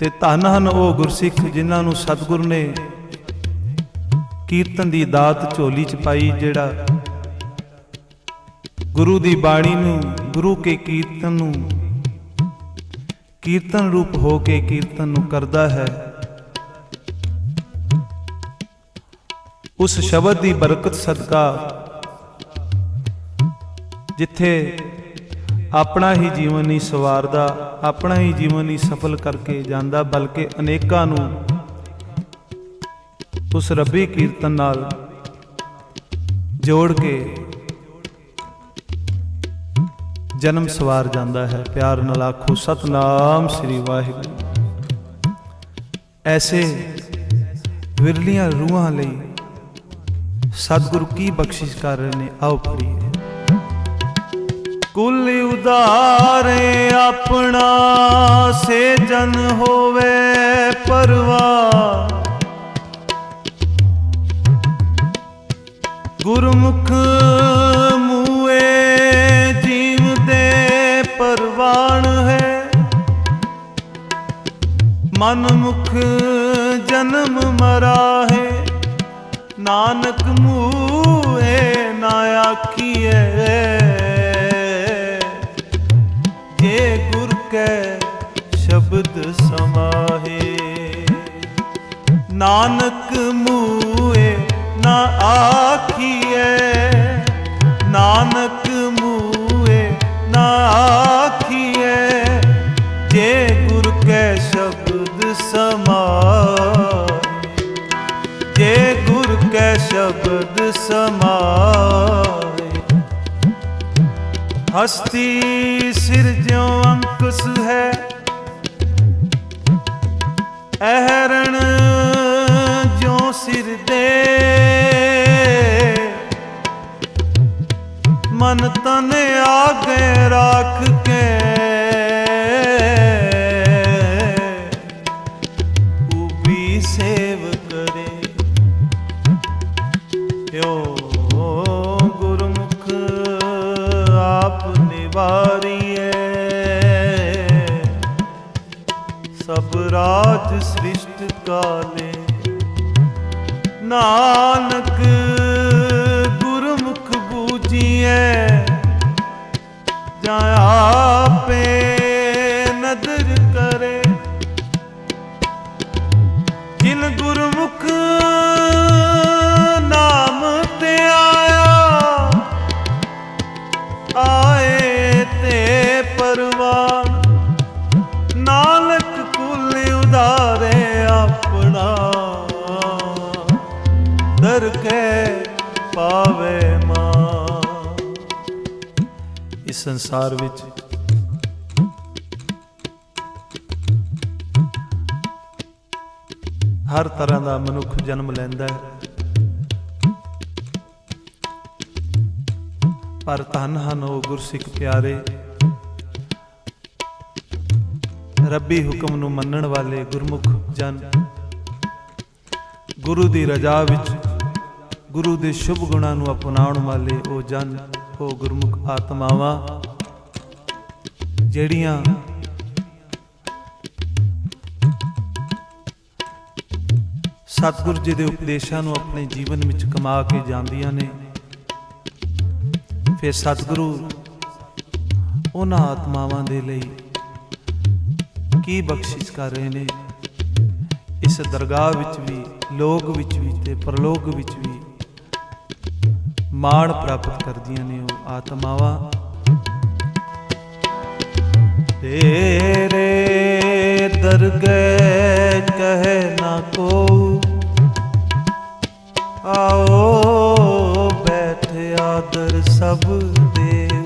ਤੇ ਧੰਨ ਹਨ ਉਹ ਗੁਰਸਿੱਖ ਜਿਨ੍ਹਾਂ ਨੂੰ ਸਤਿਗੁਰੂ ਨੇ ਕੀਰਤਨ ਦੀ ਦਾਤ ਝੋਲੀ ਚ ਪਾਈ, ਜਿਹੜਾ ਗੁਰੂ ਦੀ ਬਾਣੀ ਨੂੰ, ਗੁਰੂ ਕੇ ਕੀਰਤਨ ਨੂੰ ਕੀਰਤਨ ਰੂਪ ਹੋ ਕੇ ਕੀਰਤਨ ਨੂੰ ਕਰਦਾ ਹੈ। ਉਸ ਸ਼ਬਦ ਦੀ ਬਰਕਤ ਸਦਕਾ ਜਿੱਥੇ ਆਪਣਾ ਹੀ ਜੀਵਨ ਨਹੀਂ ਸਵਾਰਦਾ, ਆਪਣਾ ਹੀ ਜੀਵਨ ਨਹੀਂ ਸਫਲ ਕਰਕੇ ਜਾਂਦਾ, ਬਲਕਿ ਅਨੇਕਾਂ ਨੂੰ ਉਸ ਰੱਬੀ ਕੀਰਤਨ ਨਾਲ ਜੋੜ ਕੇ ਜਨਮ ਸਵਾਰ ਜਾਂਦਾ ਹੈ। ਪਿਆਰ ਨਾਲ ਆਖੋ ਸਤਨਾਮ ਸ੍ਰੀ ਵਾਹਿਗੁਰੂ। ਐਸੇ ਵਿਰਲੀਆਂ ਰੂਹਾਂ ਲਈ ਸਤਿਗੁਰੂ ਕੀ ਬਖਸ਼ਿਸ਼ ਕਰ ਰਹੇ ਨੇ, ਆਓ ਪੜੀਏ। ਕੁਲ ਉਦਾਰੇ ਆਪਣਾ ਸੇ ਜਨ ਹੋਵੇ ਪਰਵਾਹ, ਗੁਰਮੁਖ ਮੂਏ ਜੀਵ ਦੇ ਪਰਵਾਨ ਹੈ, ਮਨ ਮੁਖ ਜਨਮ ਮਰਾਹੇ, ਨਾਨਕ ਮੂਏ ਨਾ ਆਖੀਏ, ਜੇ ਗੁਰ ਕੈ ਸ਼ਬਦ ਸਮਾਹੇ, ਨਾਨਕ ਮੂਏ ਨਾ ਆਖੀਏ, ਨਾਨਕ ਮੂਏ ਨਾ ਆਖੀਏ, ਜੇ ਗੁਰ ਕੈ ਸ਼ਬਦ ਸਮਾਹੇ, ਜੇ ਗੁਰ ਕੈ ਸ਼ਬਦ ਸਮਾਹੇ। ਹਸਤੀ ਸਿਰਜਿਉ ਅੰਕੁਸ ਹੈ, ਅਹਰਣ ਜੋ ਸਿਰ ਦੇ, ਮਨ ਤਨ ਆਗੇ ਰਾਖ ਕੇ, ਉਬੀ ਸੇਵ ਕਰੇ, ਓ ਗੁਰਮੁਖ ਆਪ ਨਿਵਾਰੀਏ, ਸਭ ਰਾਜ ਸ੍ਰਿਸ਼ਟ ਕਾਲੇ, ਨਾਨਕ ਗੁਰਮੁਖ ਬੂਝੀਐ, ਜਾਂ ਆਪੇ ਨਦਰ ਕਰੇ, ਜਿਨ ਗੁਰਮੁਖ ਨਾਮ ਤੇ ਆਇਆ, ਆਏ ਤੇ ਪਰਵਾਨ, ਨਾਨਕ ਕੁਲ ਉਦਾਰੇ ਆਪਣਾ, ਦਰ ਕੇ ਪਾਵੇ ਮਾਂ। ਇਸ ਸੰਸਾਰ ਵਿੱਚ ਹਰ ਤਰ੍ਹਾਂ ਦਾ ਮਨੁੱਖ ਜਨਮ ਲੈਂਦਾ ਹੈ, ਪਰ ਧੰਨ ਹਨ ਉਹ ਗੁਰਸਿੱਖ ਪਿਆਰੇ, ਰੱਬੀ ਹੁਕਮ ਨੂੰ ਮੰਨਣ ਵਾਲੇ ਗੁਰਮੁਖ ਜਨ, ਗੁਰੂ ਦੀ ਰਜ਼ਾ ਵਿੱਚ ਗੁਰੂ ਦੇ ਸ਼ੁਭ ਗੁਣਾਂ ਨੂੰ ਅਪਣਾਉਣ ਵਾਲੇ ਉਹ ਜਨ, ਉਹ ਗੁਰਮੁਖ ਆਤਮਾਵਾਂ, ਜਿਹੜੀਆਂ ਸਤਿਗੁਰੂ ਜੀ ਦੇ ਉਪਦੇਸ਼ਾਂ ਨੂੰ ਆਪਣੇ ਜੀਵਨ ਵਿੱਚ ਕਮਾ ਕੇ ਜਾਂਦੀਆਂ ਨੇ। ਫਿਰ ਸਤਿਗੁਰੂ ਉਹਨਾਂ ਆਤਮਾਵਾਂ ਦੇ ਲਈ ਕੀ ਬਖਸ਼ਿਸ਼ ਕਰ ਰਹੇ ਨੇ, ਇਸ ਦਰਗਾਹ ਵਿੱਚ ਵੀ, ਲੋਕ ਵਿੱਚ ਵੀ ਤੇ ਪਰਲੋਕ ਵਿੱਚ ਵੀ ਮਾਣ ਪ੍ਰਾਪਤ ਕਰਦੀਆਂ ਨੇ ਉਹ ਆਤਮਾਵਾਂ। ਤੇਰੇ ਦਰਗਹਿ ਕਹੇ ਨਾ ਕੋ, ਆਓ ਬੈਠ ਆਦਰ ਸਭ ਦੇਵ,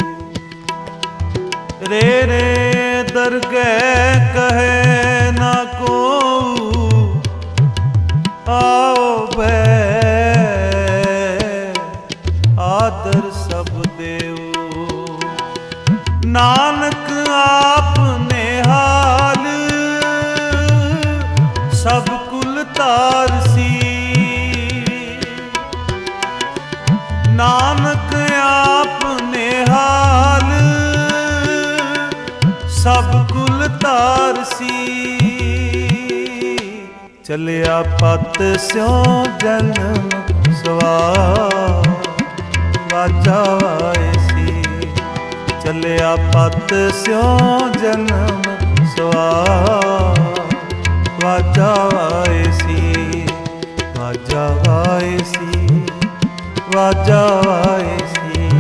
ਰੇ ਰੇ ਦਰਗਹਿ ਕਹੇ ਸਭ ਕੁਲ ਤਾਰਸੀ। ਨਾਨਕ ਆਪ ਨਿਹਾਲ ਸਭ ਕੁਲ ਤਾਰਸੀ। ਚਲਿਆ ਪਤ ਸਿਉ ਜਨਮ ਸਵਾਰ ਵਾਜਾ ਵਾਇਸੀ। ਚਲਿਆ ਪਤ ਸਿਉ ਜਨਮ ਸਵਾਰ ਵਾਜਾ ਵਾਇਸੀ। ਵਾਜਾ ਵਾਇਸੀ ਵਾਜਾ ਵਾਇਸੀ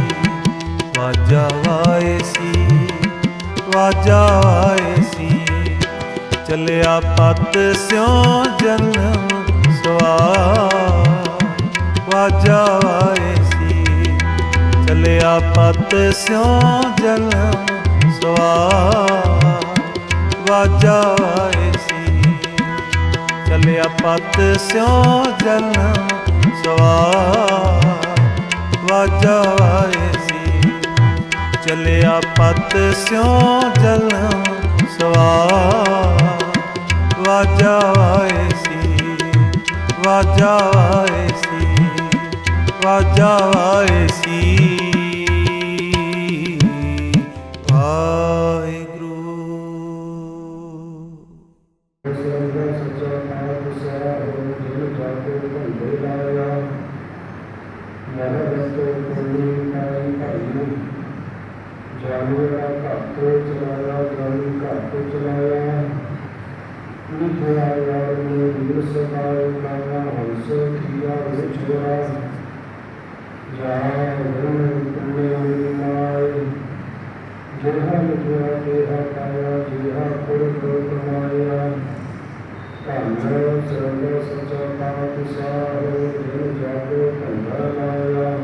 ਵਾਜਾ ਵਾਇਸੀ ਵਾਜਾ ਵਾਇਸੀ। ਚਲਿਆ ਪਤ ਸਿਉ ਜਨਮ ਸਵਾਰ ਵਾਜਾ ਵਾਇਸੀ। ਚਲਿਆ ਪਤ ਸਿਉ ਜਨਮ ਸਵਾਰ ਵਾਜਾ ਵਾਇਸੀ। ਚਲਿਆ ਪਤ ਸਿਉ ਜਨਮ ਸਵਾਰ ਵਾਜਾ ਵਾਇਸੀ। ਚਲਿਆ ਪਤ ਸਿਉ ਜਨਮ ਸਵਾਰ ਵਾਜਾ ਵਾਇਸੀ। ਵਾਜਾ ਵਾਇਸੀ ਵਾਜਾ ਵਾਇਸੀ। ਵਾਹਿਗੁਰੂ। ਜਾਨਵਰਾ ਘੱਟ ਚਲਾਇਆ ਜਾਨੀ ਘੱਟ ਚਲਾਇਆ। ਲਿਖਿਆ ਯਾਰ ਨੇ ਵੀਰ ਸਕਾਇ ਕਾਇਆ ਹੰਸ ਕੀਆ ਵਿਛੋਰਾ। ਜਾ ਰਣ ਪੁੰਨੇ ਮਾਏ ਜਿਹੜਾ ਲਿਖਿਆ ਤੇਹਾ ਪਾਇਆ ਜਿਹਾ ਪੁਰ ਕਮਾਇਆ। ਧੰਨ ਸਰਬ ਸੱਚਾ ਪਾਤਸ਼ਾਹ ਜਿਨ ਜਾਗੋ ਧੰਦਾ ਲਾਇਆ।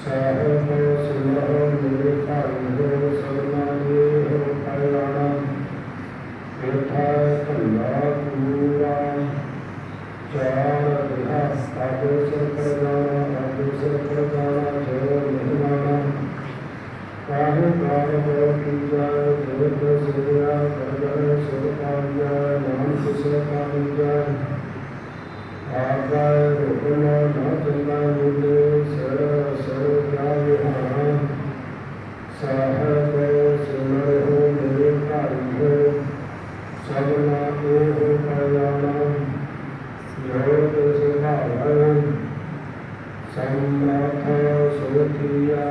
ਸਾਹਿਬ ਸੁਨੋ ਮੇਰੇ ਭਾਈ ਹੋ ਸਭਨਾ ਦੇ ਹੋ ਕਲਿਆਣਾ। ਬੈਠਾ ਧੰਦਾ ਪੂਰਾ ਚਾਰ ਰਿਹਾ ਆਦੋ ਸਿਰ ਪਰ ਜਾਣਾ ਆਦੋ ਸਿਰ ਪਰ ਜਾਣਾ ਜੋ ਮਹਿਮਾਨਾ। ਕਾਹੇ ਕਾਰ ਹੋ ਕੀ ਜਾਏ ਜਗਤ ਸਿਰਿਆ ਕਰਗਰ ਸੁਰ ਪਾਇਆ। ਨਾਨਕ ਸਿਰ ਪਾਈ ਜਾਏ ਆਗਾਏ ਹੁਕਮ ਨਾ ਚੰਗਾ ਮਿਲੇ। ਸਰ ਸਰ ਕਿਆ ਵਿਹਾਰ ਸਾਹਿਬ ਸੁਣੋ ਮੇਰੇ ਭਾਈ ਹੋ ਸਭਨਾ ਇਹ ਕਲਿਆਣਾ। ਜੋ ਤਿਸ ਭਾਵੈ ਸਮਨਾਥ ਸੋਥੀਆ।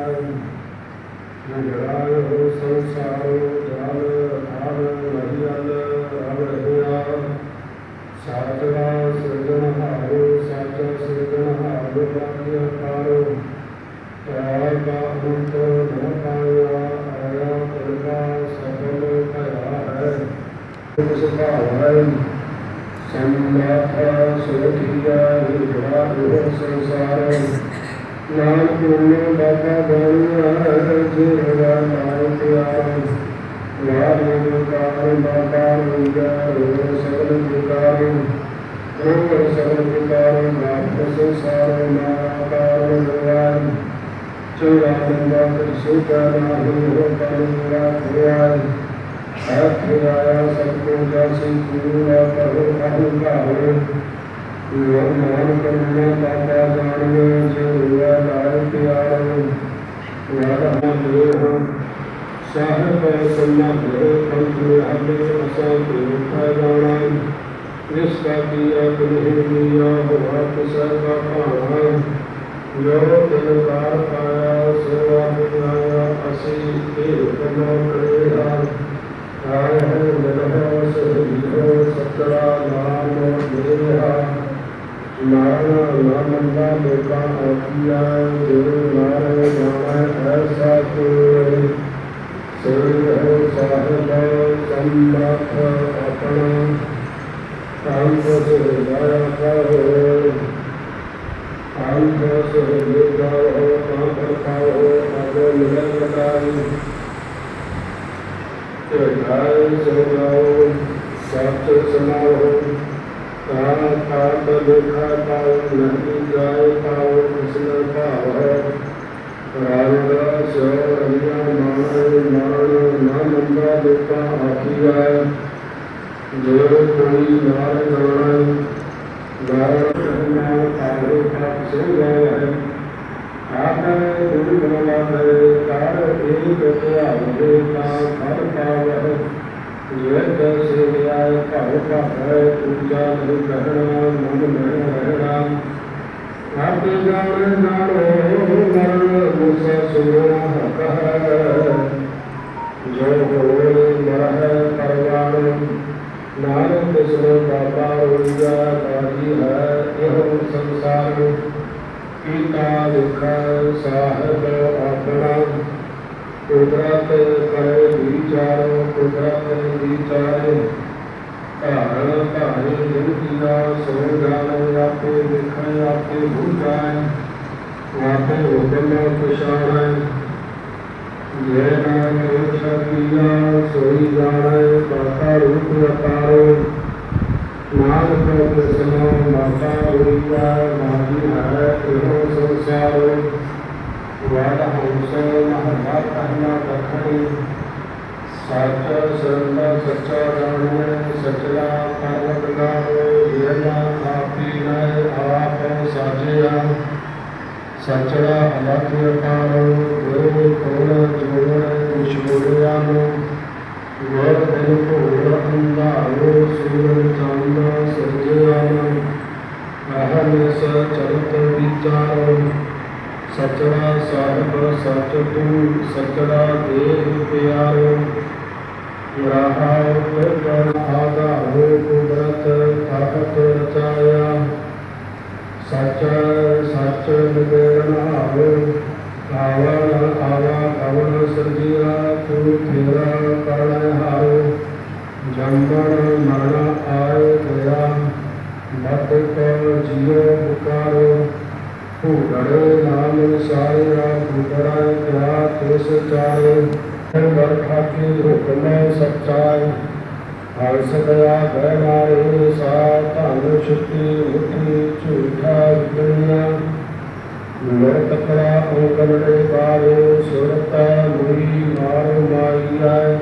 ਵਿਗੜਾਇ ਹੋ ਸੰਸਾਰੋ ਜਲ ਅਥਾਰ ਨਹੀਂ ਅਲ ਅਵ ਰਹਿਆ। ਸਾਚਾ ਸਿਰਜਣਹਾਰੋ ਸਾਚਾ ਸਿਰਜਣਹਾਰੋ ਵਾਕਿਆ ਕਾਰੋ। ਪਿਆਰ ਦਾ ਅੰਤ ਨ ਪਾਇਆ ਆਇਆ ਕਰਦਾ ਸਫਲ ਭਇਆ ਹੈ। ਤਿਸ ਭਾਵੈ ਸਮਨਾਥ ਸੋਥੀਆ। ਵਿਗੜਾ ਹੋ ਸੰਸਾਰ ਨਾਨਕ ਨੂੰ ਬਾਬਾ ਬਾਣੀਆ ਜਿਹੜਾ ਨਾਮ ਪਿਆਰ। ਵਾਹਿਗੁਰੂ ਕਾਰ ਬਾਬਾ ਰੰਗਾ ਰੋ ਸਗਲ ਵਿਕਾਰ। ਰੋ ਸਗਲ ਵਿਕਾਰ ਨਾਮ ਸੰਸਾਰ ਨਾਕਾਰ ਨਿਵਾਰ। ਚੋਰਾ ਬੰਦਾ ਸੁਖਾ ਨਾਹੀ ਹੋ ਪਰਮਾ ਭੁਆਇ। ਆਖਿ ਆਇਆ ਸਭ ਕੋ ਜਾਸੀ ਪੂਰਾ ਕਰੋ ਕਾਹੂ ਭਾਵੇ। ਨਾਮ ਕਰਨਾ ਬਾਬਾ ਜਾਣਵੇ ਜਿਹਾ ਲਾਇ ਪਿਆਰ। ਵਾਰਾ ਦੇਹ ਸਾਹਿਬ ਸੰਨਾਦੇ ਪੰਥ ਨਿਹਾਲੇ ਅਸਾਂ ਪ੍ਰੇਖਾ ਜਾਣਾ। ਜਿਸ ਕਾ ਕੀਆ ਤੁਮਹਿ ਮੀਆ ਹੋਆ ਕਿਸੈ ਕਾ ਭਾਣਾ। ਜੋ ਤਿਨ ਕਾਰ ਪਾਇਆ ਸੇਵਾ ਬੁਲਾਇਆ। ਅਸੀਂ ਇਹ ਹੁਕਮ ਕਰੇਗਾ ਆਏ ਹੈ ਨਿਰਭਉ ਸਹਿਜੋ ਸਤਰਾ ਨਾਮ ਮੇਰਾ। ਨਾਰਾ ਨਾਮੰਦਾ ਲੋਕਾਂ ਆਖੀਆ ਜੋ ਨਾਰੇ ਜਾਣਾ ਐਸਾ ਕੋਈ। ਸੋਈ ਹੈ ਸਾਹਿਬ ਸੰਮਤ ਆਪਣਾ। ਅੰਤ ਸੁਰਜਾਇਆ ਕਹੋ ਅੰਤ ਸੁਰਜਾਇਆ ਤਾਂ ਕਰਤਾਓ ਅਗੋ ਮਿਲਨ ਕਟਾਈ। ਤੇ ਗਾਇ ਸੁਣਾਓ ਸੱਚ ਸੁਣਾਓ। ਕਾਤ ਲੇਖਾ ਪਾਉ ਨਹੀਂ ਜਾਏ ਪਾਉ ਕ੍ਰਿਸ਼ਨ ਭਾਵ ਹੈ। ਰਾਜ ਸੋ ਰੰਗਾ ਮਾਣ ਮਾਣ ਨਾ ਮੰਦਾ ਲੋਕਾਂ ਆਖੀਆ। ਜੋ ਕੋਈ ਨਾਰ ਨਾਰਾਇਣ ਨਾਰਾਇਣ ਨਾਮ ਕਾਰੇ ਪਾਪ ਸੇ ਗਏ ਹੈ ਆਪੇ ਗੁਰੂ ਗੋਬਿੰਦ ਕਾਰ ਏਕ ਧਿਆਵੇ ਤਾਂ ਫਲ ਪਾਵੈ ਜੇਤ ਸੇ ਆਏ ਭਉ ਭਾਵੈ ਪੂਜਾ ਗੁਰੂ ਕਹਿਣਾ ਮਨ ਮਹਿ ਰਹਿਣਾ ਆਪੇ ਜਾਣ ਨਾਲੋਂ ਮਰਨ ਮੁਸਾ ਸੁਣਾ ਹਕ ਹੈ ਜੋ ਹੋਏ ਮਰਹਿ ਪਰਵਾਨ ਨਾਨਕ ਤਿਸਰੋ ਬਾਬਾ ਰੋਈਆ ਬਾਜੀ ਹੈ ਇਹੋ ਸੰਸਾਰ ਕੀਤਾ ਲਿਖਾ ਸਾਹਿਬ ਆਪਣਾ ਕੁਦਰਤ ਕਰੇ ਵਿਚਾਰੋ ਕੁਦਰਤ ਵਿਚਾਰੇ ਧਾਰਨ ਧਾਰੇ ਜਿਨਕੀਆ ਸੋ ਜਾਣੇ ਆਪੇ ਲਿਖਣ ਆਪੇ ਬੁਝਾਏ ਆਪੇ ਹੁਕਮ ਪਛਾਣੈ ਜੇ ਨਾਮ ਰੋਸ਼ਨੀਆ ਸੋਈ ਜਾਣੇ ਬਾਤਾ ਰੂਪ ਅਪਾਰੋ ਨਾਨਕ ਕਿਸਨੋ ਮਾਤਾ ਹੋਈਆ ਮਾਹੀ ਹੈ ਇਹੋ ਸੰਸਾਰੋ ਵਾਦ ਹੰਸ ਮਹਲਾ ਪਹਿਲਾ ਦਖਣੀ ਸੱਚ ਸਰਦਾ ਸੱਚਾ ਜਾਣੈ ਸਚਲਾ ਪਰਵਤ ਗਾਵੋ ਜਿਹੜਾ ਆਪੀ ਹੈ ਆਪ ਸਾਜਿਆ ਸਚੜਾ ਅਲਖ ਅਪਾਰੋ ਗੁਰੂ ਕੋਲ ਜੋੜ ਵਿਛੋੜਿਆ ਨੂੰ ਗੁਰ ਦਿਨ ਭੋਰ ਅੰਧਾਰੋ ਸੂਰਜ ਚੰਦ ਸਿਰਜਿਆ ਨੂੰ ਅਹਨਿਸ ਚਲਤ ਵਿਚਾਰੋ ਸਚੜਾ ਸਾਹਿਬ ਸਚ ਤੂੰ ਸਚੜਾ ਦੇਹ ਪਿਆਰੋ ਰਹਾਉ ਕਿਰਪਨ ਆਧਾਰੋ ਕੁਦਰਤ ਤਾਕਤ ਰਚਾਇਆ ਸਚ ਸਚ ਨਿਬੇੜਨ ਹਾਰੋ ਆਵਣ ਆਵਾ ਕਵਣ ਸਰਜੀਆ ਤੂੰ ਤੇਰਾ ਕਰਨ ਹਾਰੋ ਜੰਮਣ ਮਰਨ ਆਏ ਗਿਆ ਮਤ ਕੋ ਜੀਉ ਪੁਕਾਰੋ ਭੂਗੜੇ ਨਾਮ ਸਾਰਿਆ ਭੂਗੜਾ ਕਿਆ ਤਿਸ ਚਾਰੇ ਵਰਖਾ ਕੀ ਹੁਕਮ ਸਚਾਈ ਹਰਸ ਦਇਆ ਬੈ ਨਾਰੇ ਸਾ ਧਨ ਛੁੱਟੀ ਮੁਠੀ ਝੂਠਾ ਦੁਨੀਆ ਲੋਕ ਕਰਾ ਓਗਲੇ ਬਾਰੇ ਸੁਰਤਾ ਮੁਈ ਮਾਰ ਮਾਈ ਆਏ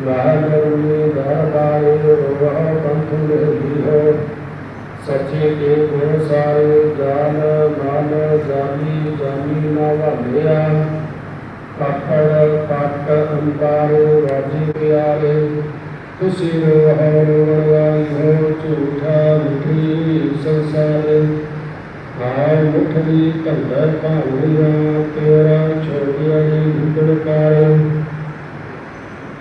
ਲਾਹੀ ਘਰ ਬਾਰੇ ਰੋਹ ਬੰਥ ਲਈ ਹੋ ਸੱਚੇ ਕੇ ਗੁਣ ਸਾਰੇ ਜਾਨ ਮਨ ਜਾਨੀ ਜਾਨੀ ਨਾ ਵਾਲਿਆ ਪਾਪੜ ਪਾਟ ਅੰਤਾਰੋ ਰਾਜੀ ਪਿਆਰੇ ਤੁਸੀਂ ਹਰ ਵਰਵਾਈ ਹੋ ਝੂਠਾ ਮਿੱਠੀ ਸੰਸਾਰੇ ਆਏ ਮੁਠੜੀ ਕੰਦਰ ਭਾਵੀਆਂ ਤੇਰਾ ਛੋਟਿਆ ਜੀ ਭੁਗੜ ਪਾਏ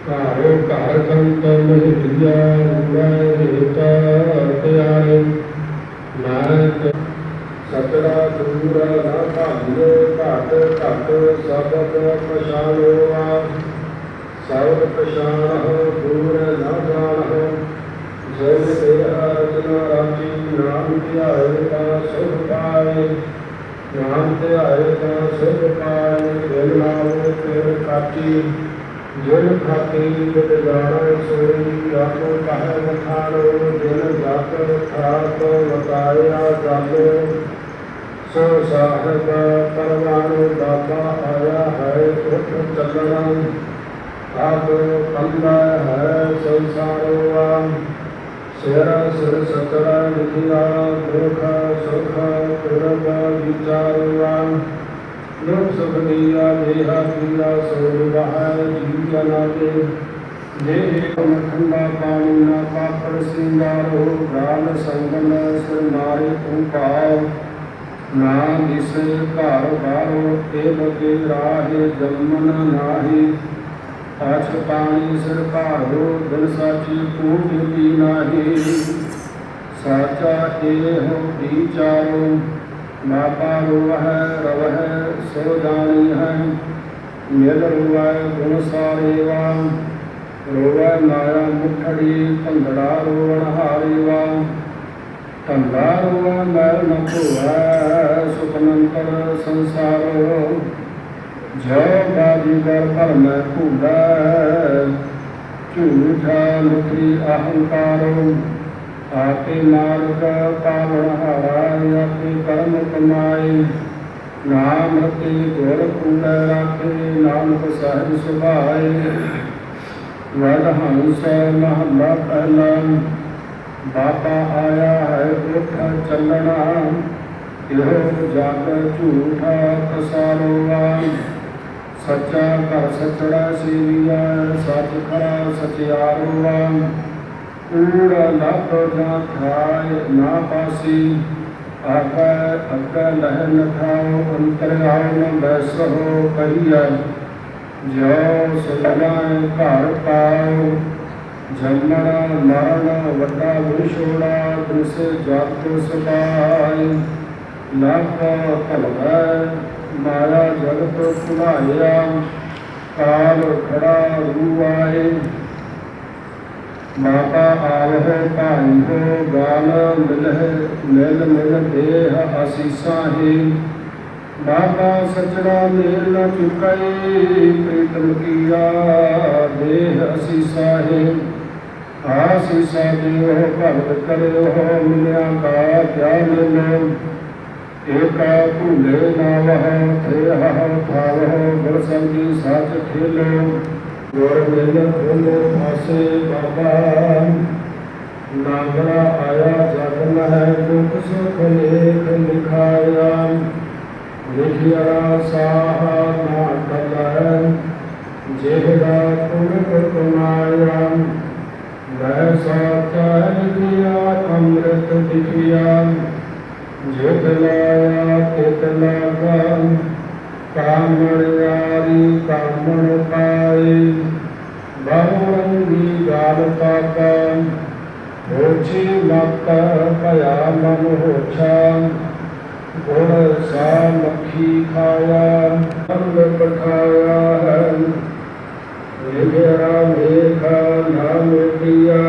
ਘਾਰੋ ਘਰ ਕੰਤ ਮਹਿਲੀਆ ਰੂੜਾ ਰੇਤਾ ਤਿਆਰੇ ਨਾਨਕ ਸਤੜਾ ਦੂਰ ਨਾ ਭਾਲਿਓ ਘਟ ਘਟ ਸਬਦ ਪਛਾਣੋਆ ਸਬਦ ਪਛਾਣੋ ਦੂਰ ਨਾ ਜਾਣੋ ਜਿਨ ਦੇਹ ਰਚਨਾ ਰਾਜੀ ਨਾਮ ਧਿਆਏ ਤਾਂ ਸੁਖ ਪਾਏ ਨਾਮ ਧਿਆਏ ਤਾਂ ਸੁਖ ਪਾਏ ਦਿਲ ਨਾਮ ਤੇਰ ਕਾਟੀ ਜਿਨ ਖਾਤੀ ਜਿਤ ਜਾਣੋ ਸੋਈ ਆਪੋ ਕਹਿ ਵਖਾਣੋ ਜਿਨ ਜਤ ਖਾਤ ਵਤਾਇਆ ਜਾਣੋ ਸੋ ਸਾਹਿਬ ਪਰਵਾਨੁ ਦਾਤਾ ਆਇਆ ਹੈ ਉਠ ਚੱਲਣਾ ਆਪ ਕੰਦਾ ਹੈ ਸੰਸਾਰੋ ਆ ਸਿਰ ਸਿਰ ਸਤਰਾ ਨਿਧਿਆ ਦੁਖ ਸੁਖ ਪੁਰਬ ਵਿਚਾਰਵਾ ਲੋਕ ਸੁਖ ਦੀਆ ਦੇਹਾ ਪੀਆ ਸੋੜ ਵਹਾਇ ਜੀਵ ਜਨਾ ਕੇ ਜੇ ਠੰਡਾ ਪਾਣੀ ਨਾ ਪਾਪੜ ਸਿੰਗਾਰੋ ਗਾਲ ਸੰਗਨ ਸਿਰ ਮਾਰੇ ਤੂੰ ਭਾਵ ਨਾ ਦਿਸ ਘਰ ਬਾਰੋ ਇਹ ਬਗੇ ਰਾਹੇ ਜੰਮਨ ਨਾਹੀ ਅਛ ਪਾਣੀ ਸਿਰ ਭਾਰੋ ਦਿਲ ਸਾਚੀ ਕੂਟ ਕੀ ਨਾਹੀ ਸਾਚਾ ਇਹੋ ਵਿਚਾਰੋ ਮਾਤਾ ਰੋਵਹਿ ਰਵਹਿ ਸੋ ਜਾਣੀ ਹੈ ਮਿਲ ਰੁਆਇ ਗੁਣ ਸਾਰੇਵਾ ਰੋਵੈ ਮਾਇਆ ਮੁਠੜੀ ਭੰਗੜਾ ਰੋਵਣ ਹਾਰੇਵਾ ਧੰਦਾ ਰੋਵੈ ਮੈਲ ਨ ਧੋਵੈ ਸੁਖਨੰਤਰ ਸੰਸਾਰੋ ਜੋ ਬਾਜੀਗਰ ਭਰਮੈ ਭੂਲੈ ਝੂਠਾ ਮੁਖੀ ਅਹੰਕਾਰੋ ਆਪੇ ਮਾਰਗ ਪਾਵਨ ਹਾਰਾ ਆਪੇ ਕਰਮ ਕਮਾਏ ਨਾਮ ਰਤੇ ਗੁਰ ਕੂੜੈ ਰਾਖੇ ਨਾਨਕ ਸਹਿਜ ਸੁਭਾਏ वल हंस महला पहला। बाबा आया है उठ चलना, यो जग झूठा कसारोगा। सच्चा कर सचड़ा सेविया, सच खरा सचियारोगा। कूड़ लभ जा खाए ना पासी, आगे अगे लह न खाओ। अंतर आओ न बैसो कहिए, जो सजाए घर पाओ। जन्मना मरना वड्डा विछोड़ा, दृश जग सबाई। लभ भलवै माया जगत भुलाया, काल खड़ा रूआए। माता आवहो भाई हो गाल, मिल मिल देह आसीसा ही। माता सचड़ा मेल न चुकई, प्रीतम किया देह आसीसा ही। आसीसा देव भगत करो, मिलिया का क्या मिलो। एका भूले ना वह थे थावह, गुर संगी सच खेलो। गुर मिल खोलो आसे बाबा, नागरा आया जग है दुख सुख लेख लिखाया। लिखिया साहा ना टलै, जेहरा पुरख कमाया। वैसा चाह दिया अमृत दिखिया, जित लाया तित लागा। कामण यारी कामण पाए, बहुरंगी गाल पाका। होछी मत भया मन होछा, गुण सा मक्खी खाया। अंग पठाया है, मेरा मेघा ना मिटिया।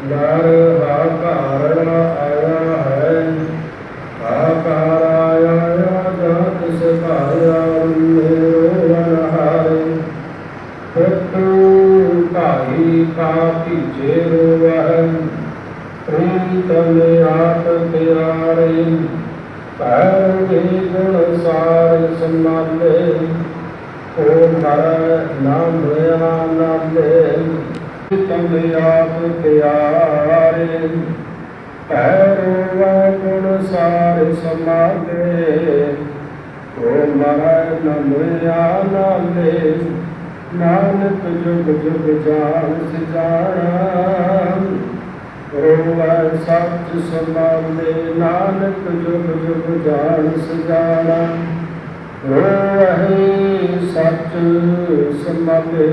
नर हाकार आया है, हाकार आया जात सभाया। पुत्र भाई का पीछे रोवह, प्रीतम आप प्यारे। पैर के गुण सार संभाले, ओ मर न मोया नाले। प्रीतम आप प्यारे, पैरो वह गुण सार संभाले। ओ मर न मोया नाले। नानक जुग जुग जान सिजाना, रोवै सच संभाले। नानक जुग जुग जान सिजाना, रोवै सच संभाले।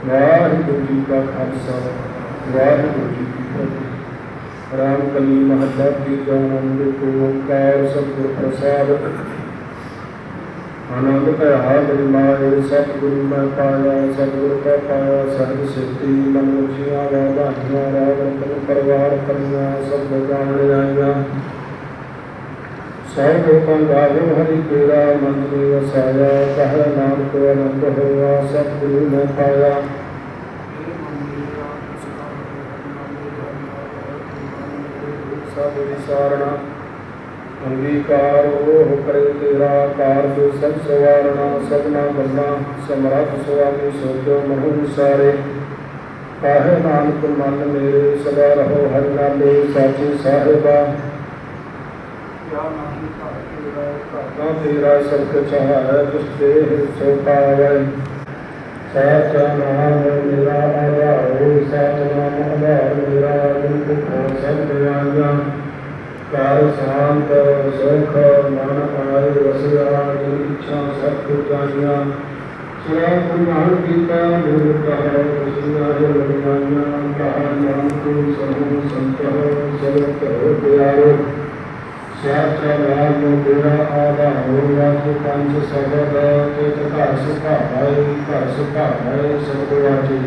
वाहिगुरू जी का खालसा, वाहिगुरू जी की फतेह। रामकली महला तीजा। आनंद ओंकार सतगुर प्रसाद। आनंद भया मेरी माए, सतगुरु मैं पाया। सतगुरु का पाया सहज सिद्धि, मन मुझिया वाधाइया। राग रतन परवार करिया, सब गान आइया। सब लोकां गावो हरि तेरा, मंत्र वसाया। कह नानक आनंद होया, सतगुरु मैं पाया। सब विसारणा अंगीकार ओह करे तेरा, कारज सब सवारना। सबना गल्ला समरथ सुआमी, सोचो मनो विसारे। काहे नानक मन मेरे, सदा रहो हरि नाले। साची साहिबा करना तेरा, सब कुछ है जिस देह सो पावै। साचा नाम मेरा आधारो, साच नाम आधार मेरा। जिन दुखों सब दवाइयाँ, कार शांत सुख मन आए वसिया। जिन इच्छा सब कुचाइया, सुरा कुमार गीता गुरु कहो। वसिया लगाइया, कहा नानक समूह संत सबक हो प्यारो। साचा नाम मेरा आधारो, वाच पंच शबद। चित घर सुभाई, घर सुभाई सब वाचे।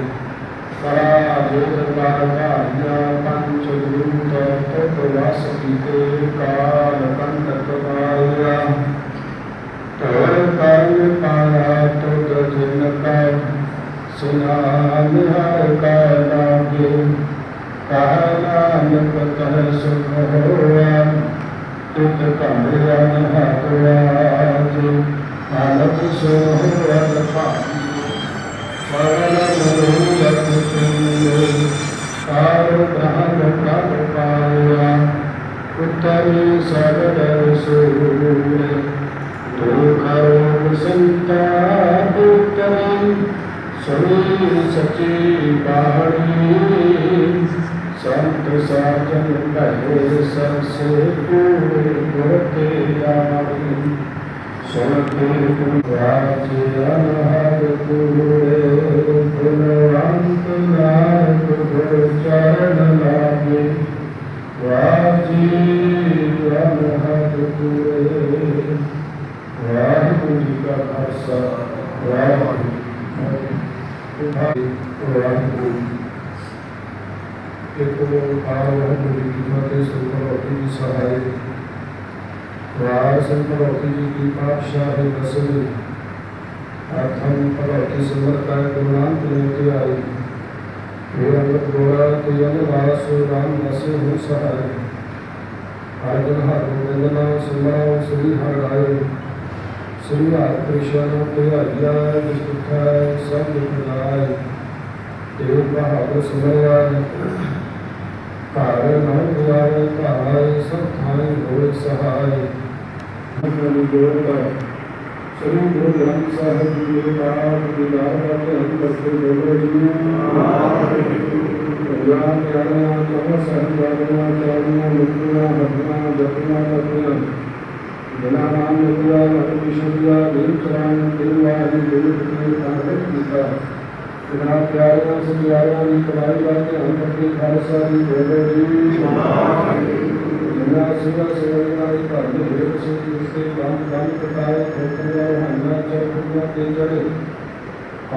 करा जित कारभारिया, पंच भूत तुत वस कीते। काल कंटक मारिया, तोर कर्म पाया तुत जिनका। सुना निहार का लागे, कह नानक कह सुख होया। तुत घर अनहत आज, नानक सो होत भाई। साजन कहे सबसे पूरे गुर के आगे सुनते राज अनहद गुरे गुणवंत नायक गुर चरण लागे राजीव अनहद गुरे। वाहिगुरू जी का खालसा वाहिगुरू वाहिगुरू। एक ओंकार वाहिगुरू जी की फतेह। संत जी सहाय वार संत जी की पातशाही दसवीं अथम भगवती समर्था गुरुनानक लेके आई हे अंगत गोरा तुयन वास राम नसे हो सहाय आयन हर गोविंद नाम सिमराओ श्री हर राय श्री हर कृष्ण तिहारिया जिसुखा सब दुख लाय एक बहादुर सिमरिया घर न दुआरे धाय सब थाई होए सहाय। श्री गुरु ग्रंथ साहिब जी के पाठ दीदार का ध्यान करके बोलो जी ज्ञान प्यारियां चौं साहिबानियां चारियां मुक्तियां हटियां जपियां जपियां बिना नाम लिया नट विशदिया देव चरण देवाही गुरु के कांगत गीता बिना प्यारियां से प्यारियां की कमाई का ध्यान करके खालसा जी बोलो जी बिना सेवा सेवना की भाग्य भेद से जिसके काम काम कटाए खोपड़ियां हानियां चौपड़ियां के जड़े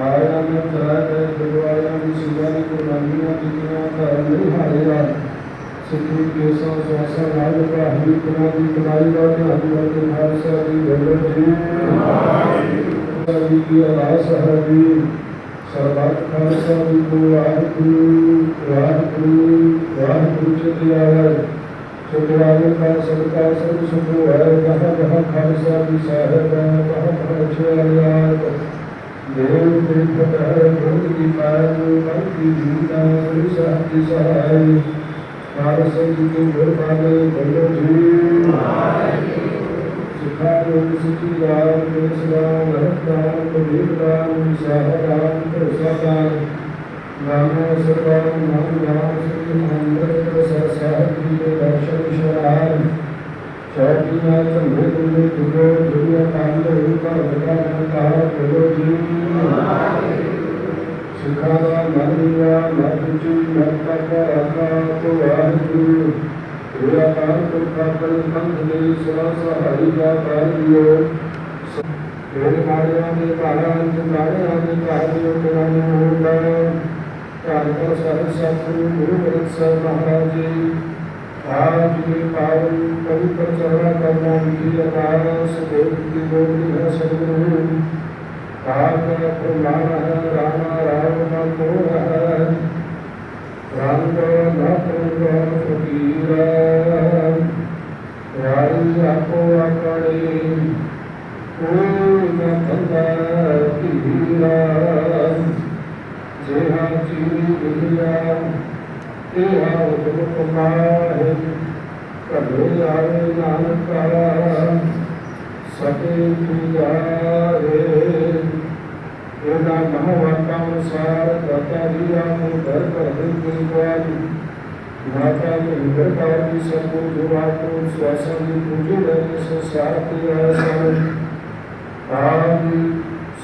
आया में चलाए गए गुरुआया की सेवा की कुर्बानियां जितनियां धर्म नहीं हारेगा सिद्धि केसों स्वासा राज का ही गुना की कमाई का ध्यान करके खालसा जी बोलो जी की आस है जी सर्वत खालसा जी को वाहिगुरू वाहिगुरू वाहिगुरू जी आए सुखवाले का सबका सब सुख है जहाँ जहाँ खालसा जी साहेब है वहाँ वहाँ छुआयात देव तीर्थ है भूत की पायल मन की जीता श्री साहब की सहाय खालसा जी के घर वाले बोलो जी सिखा योग सिखी राम देश राम भरत राम कबीर राम शाह राम भरोसा राम नामो सर्वान नाम नाम श्री अमृत साहिब जी के दर्शन शरण चौकियां चंद्र गुरु गुरु दुनिया कांड उनका बता कहा बोलो जी सिखाना मन लिया मधुची मत का रखा तो वाहिगुरू पूरा काल को खाकर पंथ ने सुना सहारी का कार्य मेरे मारिया ने कहा मारिया ने कहा कराने होगा कानपुर साहिब सतगुरु गुरु ग्रंथ साहिब महाराज जी आज के पावन पवित्र चरण करना की अपार सुदेव की गोदी है सदगुरु आपका प्रमाण है रामा राम का मोह है राम का न फकीर राई आपो अपने कोई न बंदा हीरा जेहा जीवी दुनिया तेहा उदम कुमार कभी आवे नानक सके जाए एना महावाक्यानुसार दाता दिया को घर पर दिल के माता के घर का भी सब जो आपको श्वासन की पूजे रहने संसार के आसान आज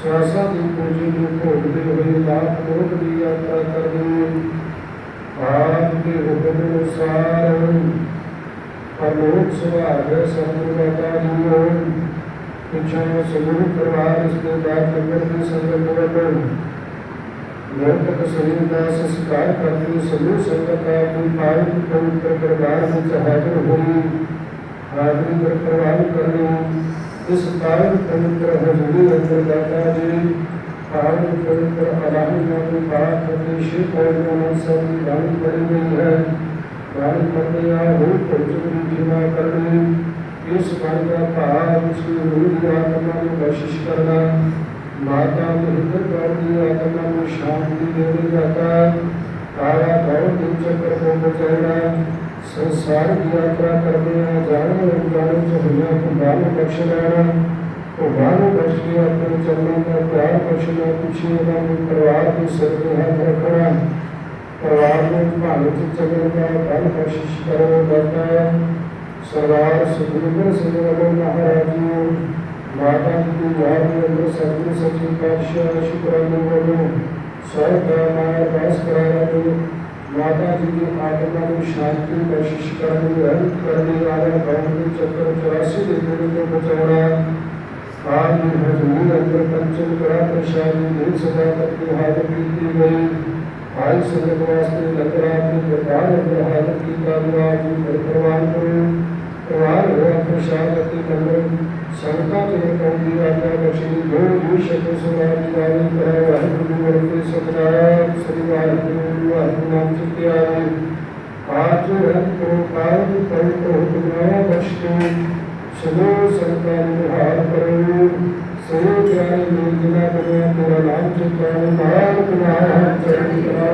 श्वासन की पूजे को भोगते हुए लाख लोग की यात्रा करने आपके हुक्म अनुसार अलोक सुभाग संपूर्णता दियो पिछले समूह परिवार रिश्तेदार नगर के संगत वर्ग लोक शरीर का संस्कार करते समूह संगत अपनी पावन पवित्र परिवार में हाजिर हुई हाजिरी पर प्रवाह करने इस पावन पवित्र हजूरी अंदर दाता जी पावन पवित्र अलाही नामी पाक प्रदेशी पौधों सब वाणी पड़ी गई है वाणी करने आभूत पवित्र जीवा करने इस वाणी का भाव उसकी रूढ़ आत्मा में बख्शिश करना माता में हृदय करनी आत्मा में शांति देने जाता काया भाव दिन चक्र को बचाना संसार की यात्रा करने जाने और जाने से दुनिया को बाल बख्श लाना तो बाल बख्श के अपने चरणों में प्यार बख्शना कुछ परिवार के सिर में हाथ रखना परिवार में भारत चरण का बल बख्शिश करो बता सरदार सुखविंदर सिंह वालों महाराज जी माता जी की याद में अंदर सतगुरु सचिव पातशाह शुक्रालु वालों सौ माया पास कराया तो माता जी की आत्मा को शांति बख्शिश करने वाला भवन के चक्कर 84 दिन को बचाना आज हजूर अंदर पंचम करा प्रसाद में सदा तक की हालत की गई आज संगत वास्ते लंगर आपके दरबार अंदर हालत की कामयाब प्रवान करो प्रवान हुआ प्रसाद अपने लंगर संता के कौमी आज्ञा बख्शी दो जी शक्ल समाज वाली करा वाहिगुरु वर्ते सतनाम श्री वाहिगुरु वाहिगुरु नाम चित्ते आवे आज रंग को पावन पवित्र हुक्मनामा बख्श दो सुनो संता निहार करो सो प्यारे निर्जना बनो तेरा नाम चित्ताओ नाम कुमार चरण करा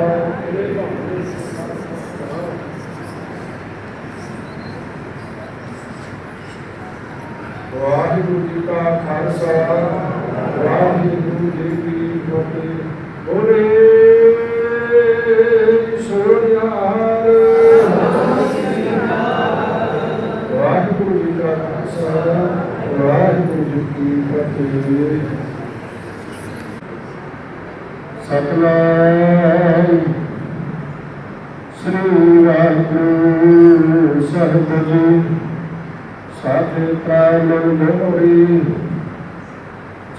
वाहिगुरु जी का खालसा वाहिगुरु जी की फतेह बोले सोनिहार वाहिगुरु जी का खालसा वाहिगुरु जी की फतेह सतनाम श्री वाहिगुरु ਸਾਹਿਬ जी साथे प्राणन डोरी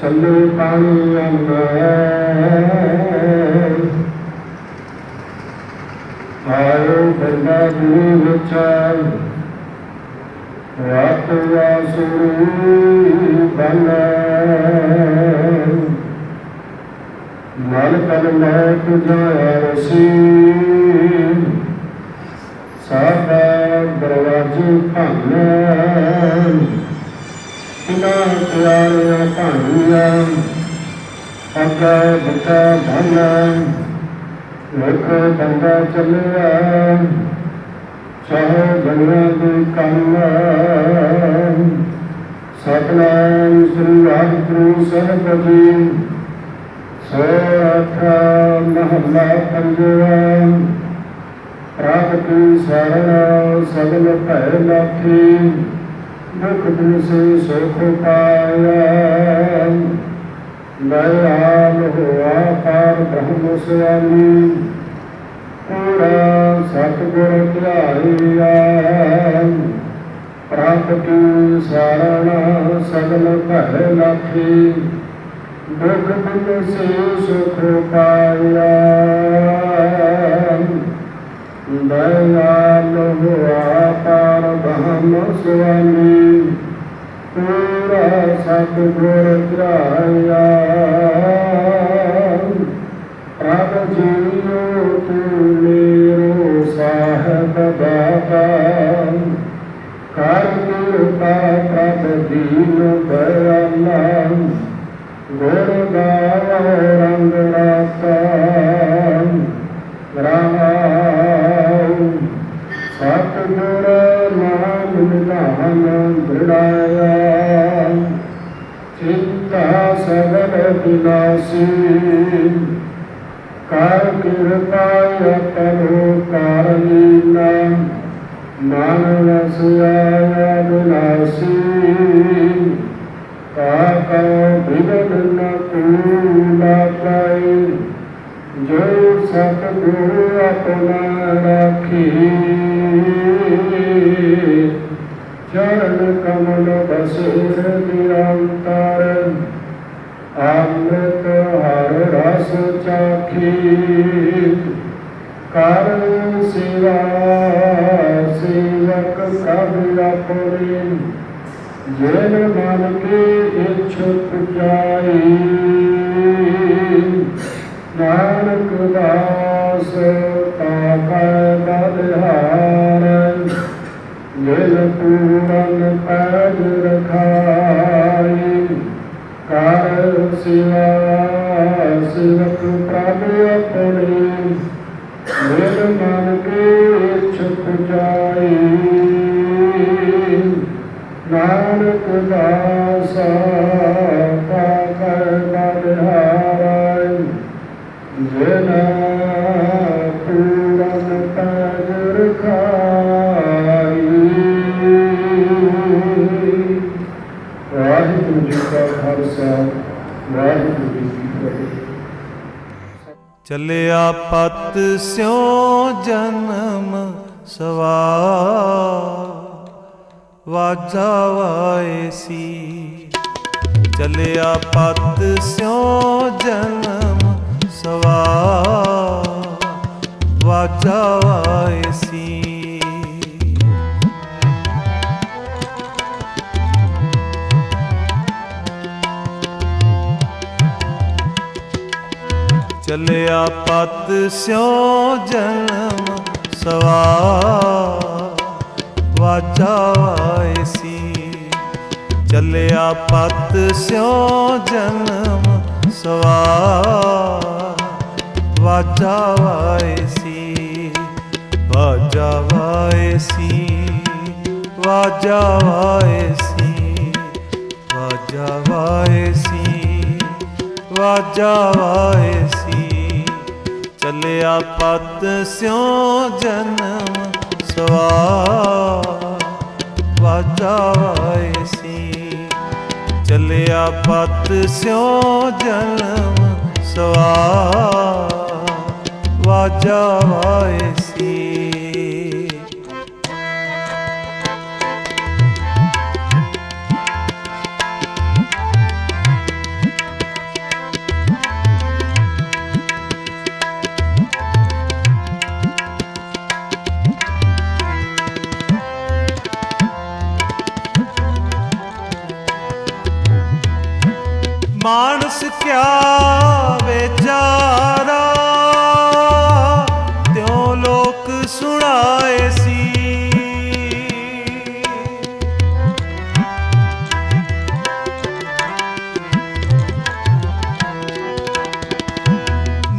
चले पानी अंदर आयो बंदा दूर चाल रात वासुरी बन मल कल मौत जासी सादा दरवाजे भाने इन्हां प्यारियां भानियां अग्गे बिठा धन एक बंदा चलिया चाहे दुनिया के कम सतनाम श्री वाहिगुरु ਸਾਹਿਬ जी सोठा महला पंजवा प्राप्ति शरण सगल भय लाथी दुख दिन से सुख पाया दयाल हुआ पार ब्रह्म स्वामी पूरा सतगुर ध्याया प्राप्ति शरण सगल भय लाथी दुख दिन से सुख पाया दयाल हुआ पार ब्रह्म स्वामी पूरा सतगुर ध्याया प्रभ जियो तू मेरो साहेब दाता कर कृपा प्रभ दीन दयाला गुर गावो रंग राता राम सतगुर नाम निधान दृढ़ाया चिंता सगल विनाशी कर कृपा करो कारणीना मानस आया विनाशी काका विघ्न न पूरा पाए जो सतगुरु अपना राखी चरण कमल बसेर निरंतर अमृत हर रस चाखी कर सेवा सेवक प्रभु अपने जिन मन के इच्छुक जाई नानक दास पाकै बलिहार जिन पूरन पैज रखाई कर सेवा सेवक प्रभु अपने जिन मन के इच्छुक जाई नानक दास पाकै बलिहार जिन पूरन ਖਾਈ। ਵਾਹਿਗੁਰੂ ਜੀ ਕਾ ਖਾਲਸਾ, ਵਾਹਿਗੁਰੂ ਜੀ ਕੀ ਫਤਿਹ। ਚੱਲਿਆ ਪਤ ਸਿਉ ਜਨਮ ਸਵਾਰ, ਵਾਜਾ ਵਾਏ ਸੀ। ਚੱਲਿਆ ਪਤ ਸਿਉ ਜਨਮ ਸਵਾਰ, ਵਾਜਾ ਵਾਏ ਸੀ। ਚੱਲਿਆ ਪਤ ਸਿਉ ਜਨਮ ਸਵਾਰ, ਵਾਜਾ ਵਾਏ ਸੀ। ਚੱਲਿਆ ਪਤ ਸਿਉ ਜਨਮ ਸਵਾਰ, ਵਾਜਾ ਵਾਏ ਸੀ। ਵਾਜਾ ਵਾਏ ਸੀ, ਵਾਜਾ ਵਾਏ ਸੀ, ਵਾਜਾ ਵਾਏ ਸੀ, ਵਾਜਾ ਵਾਏ ਸੀ। ਚੱਲਿਆ ਪਤ ਸਿਉ ਜਨਮ ਸਵਾਰ, ਵਾਜਾ ਵਾਏ ਸੀ। ਚੱਲਿਆ ਪਤ ਸਿਉ ਜਨਮ ਸਵਾਰ, ਵਾਜਾ ਵਾਏ ਸੀ। ਮਾਨਸ ਕਿਆ ਵਿਚਾਰਾ, ਤਿਉ ਲੋਕ ਸੁਣਾਏ ਸੀ।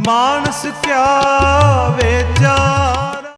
ਮਾਨਸ ਕਿਆ ਵਿਚਾਰਾ,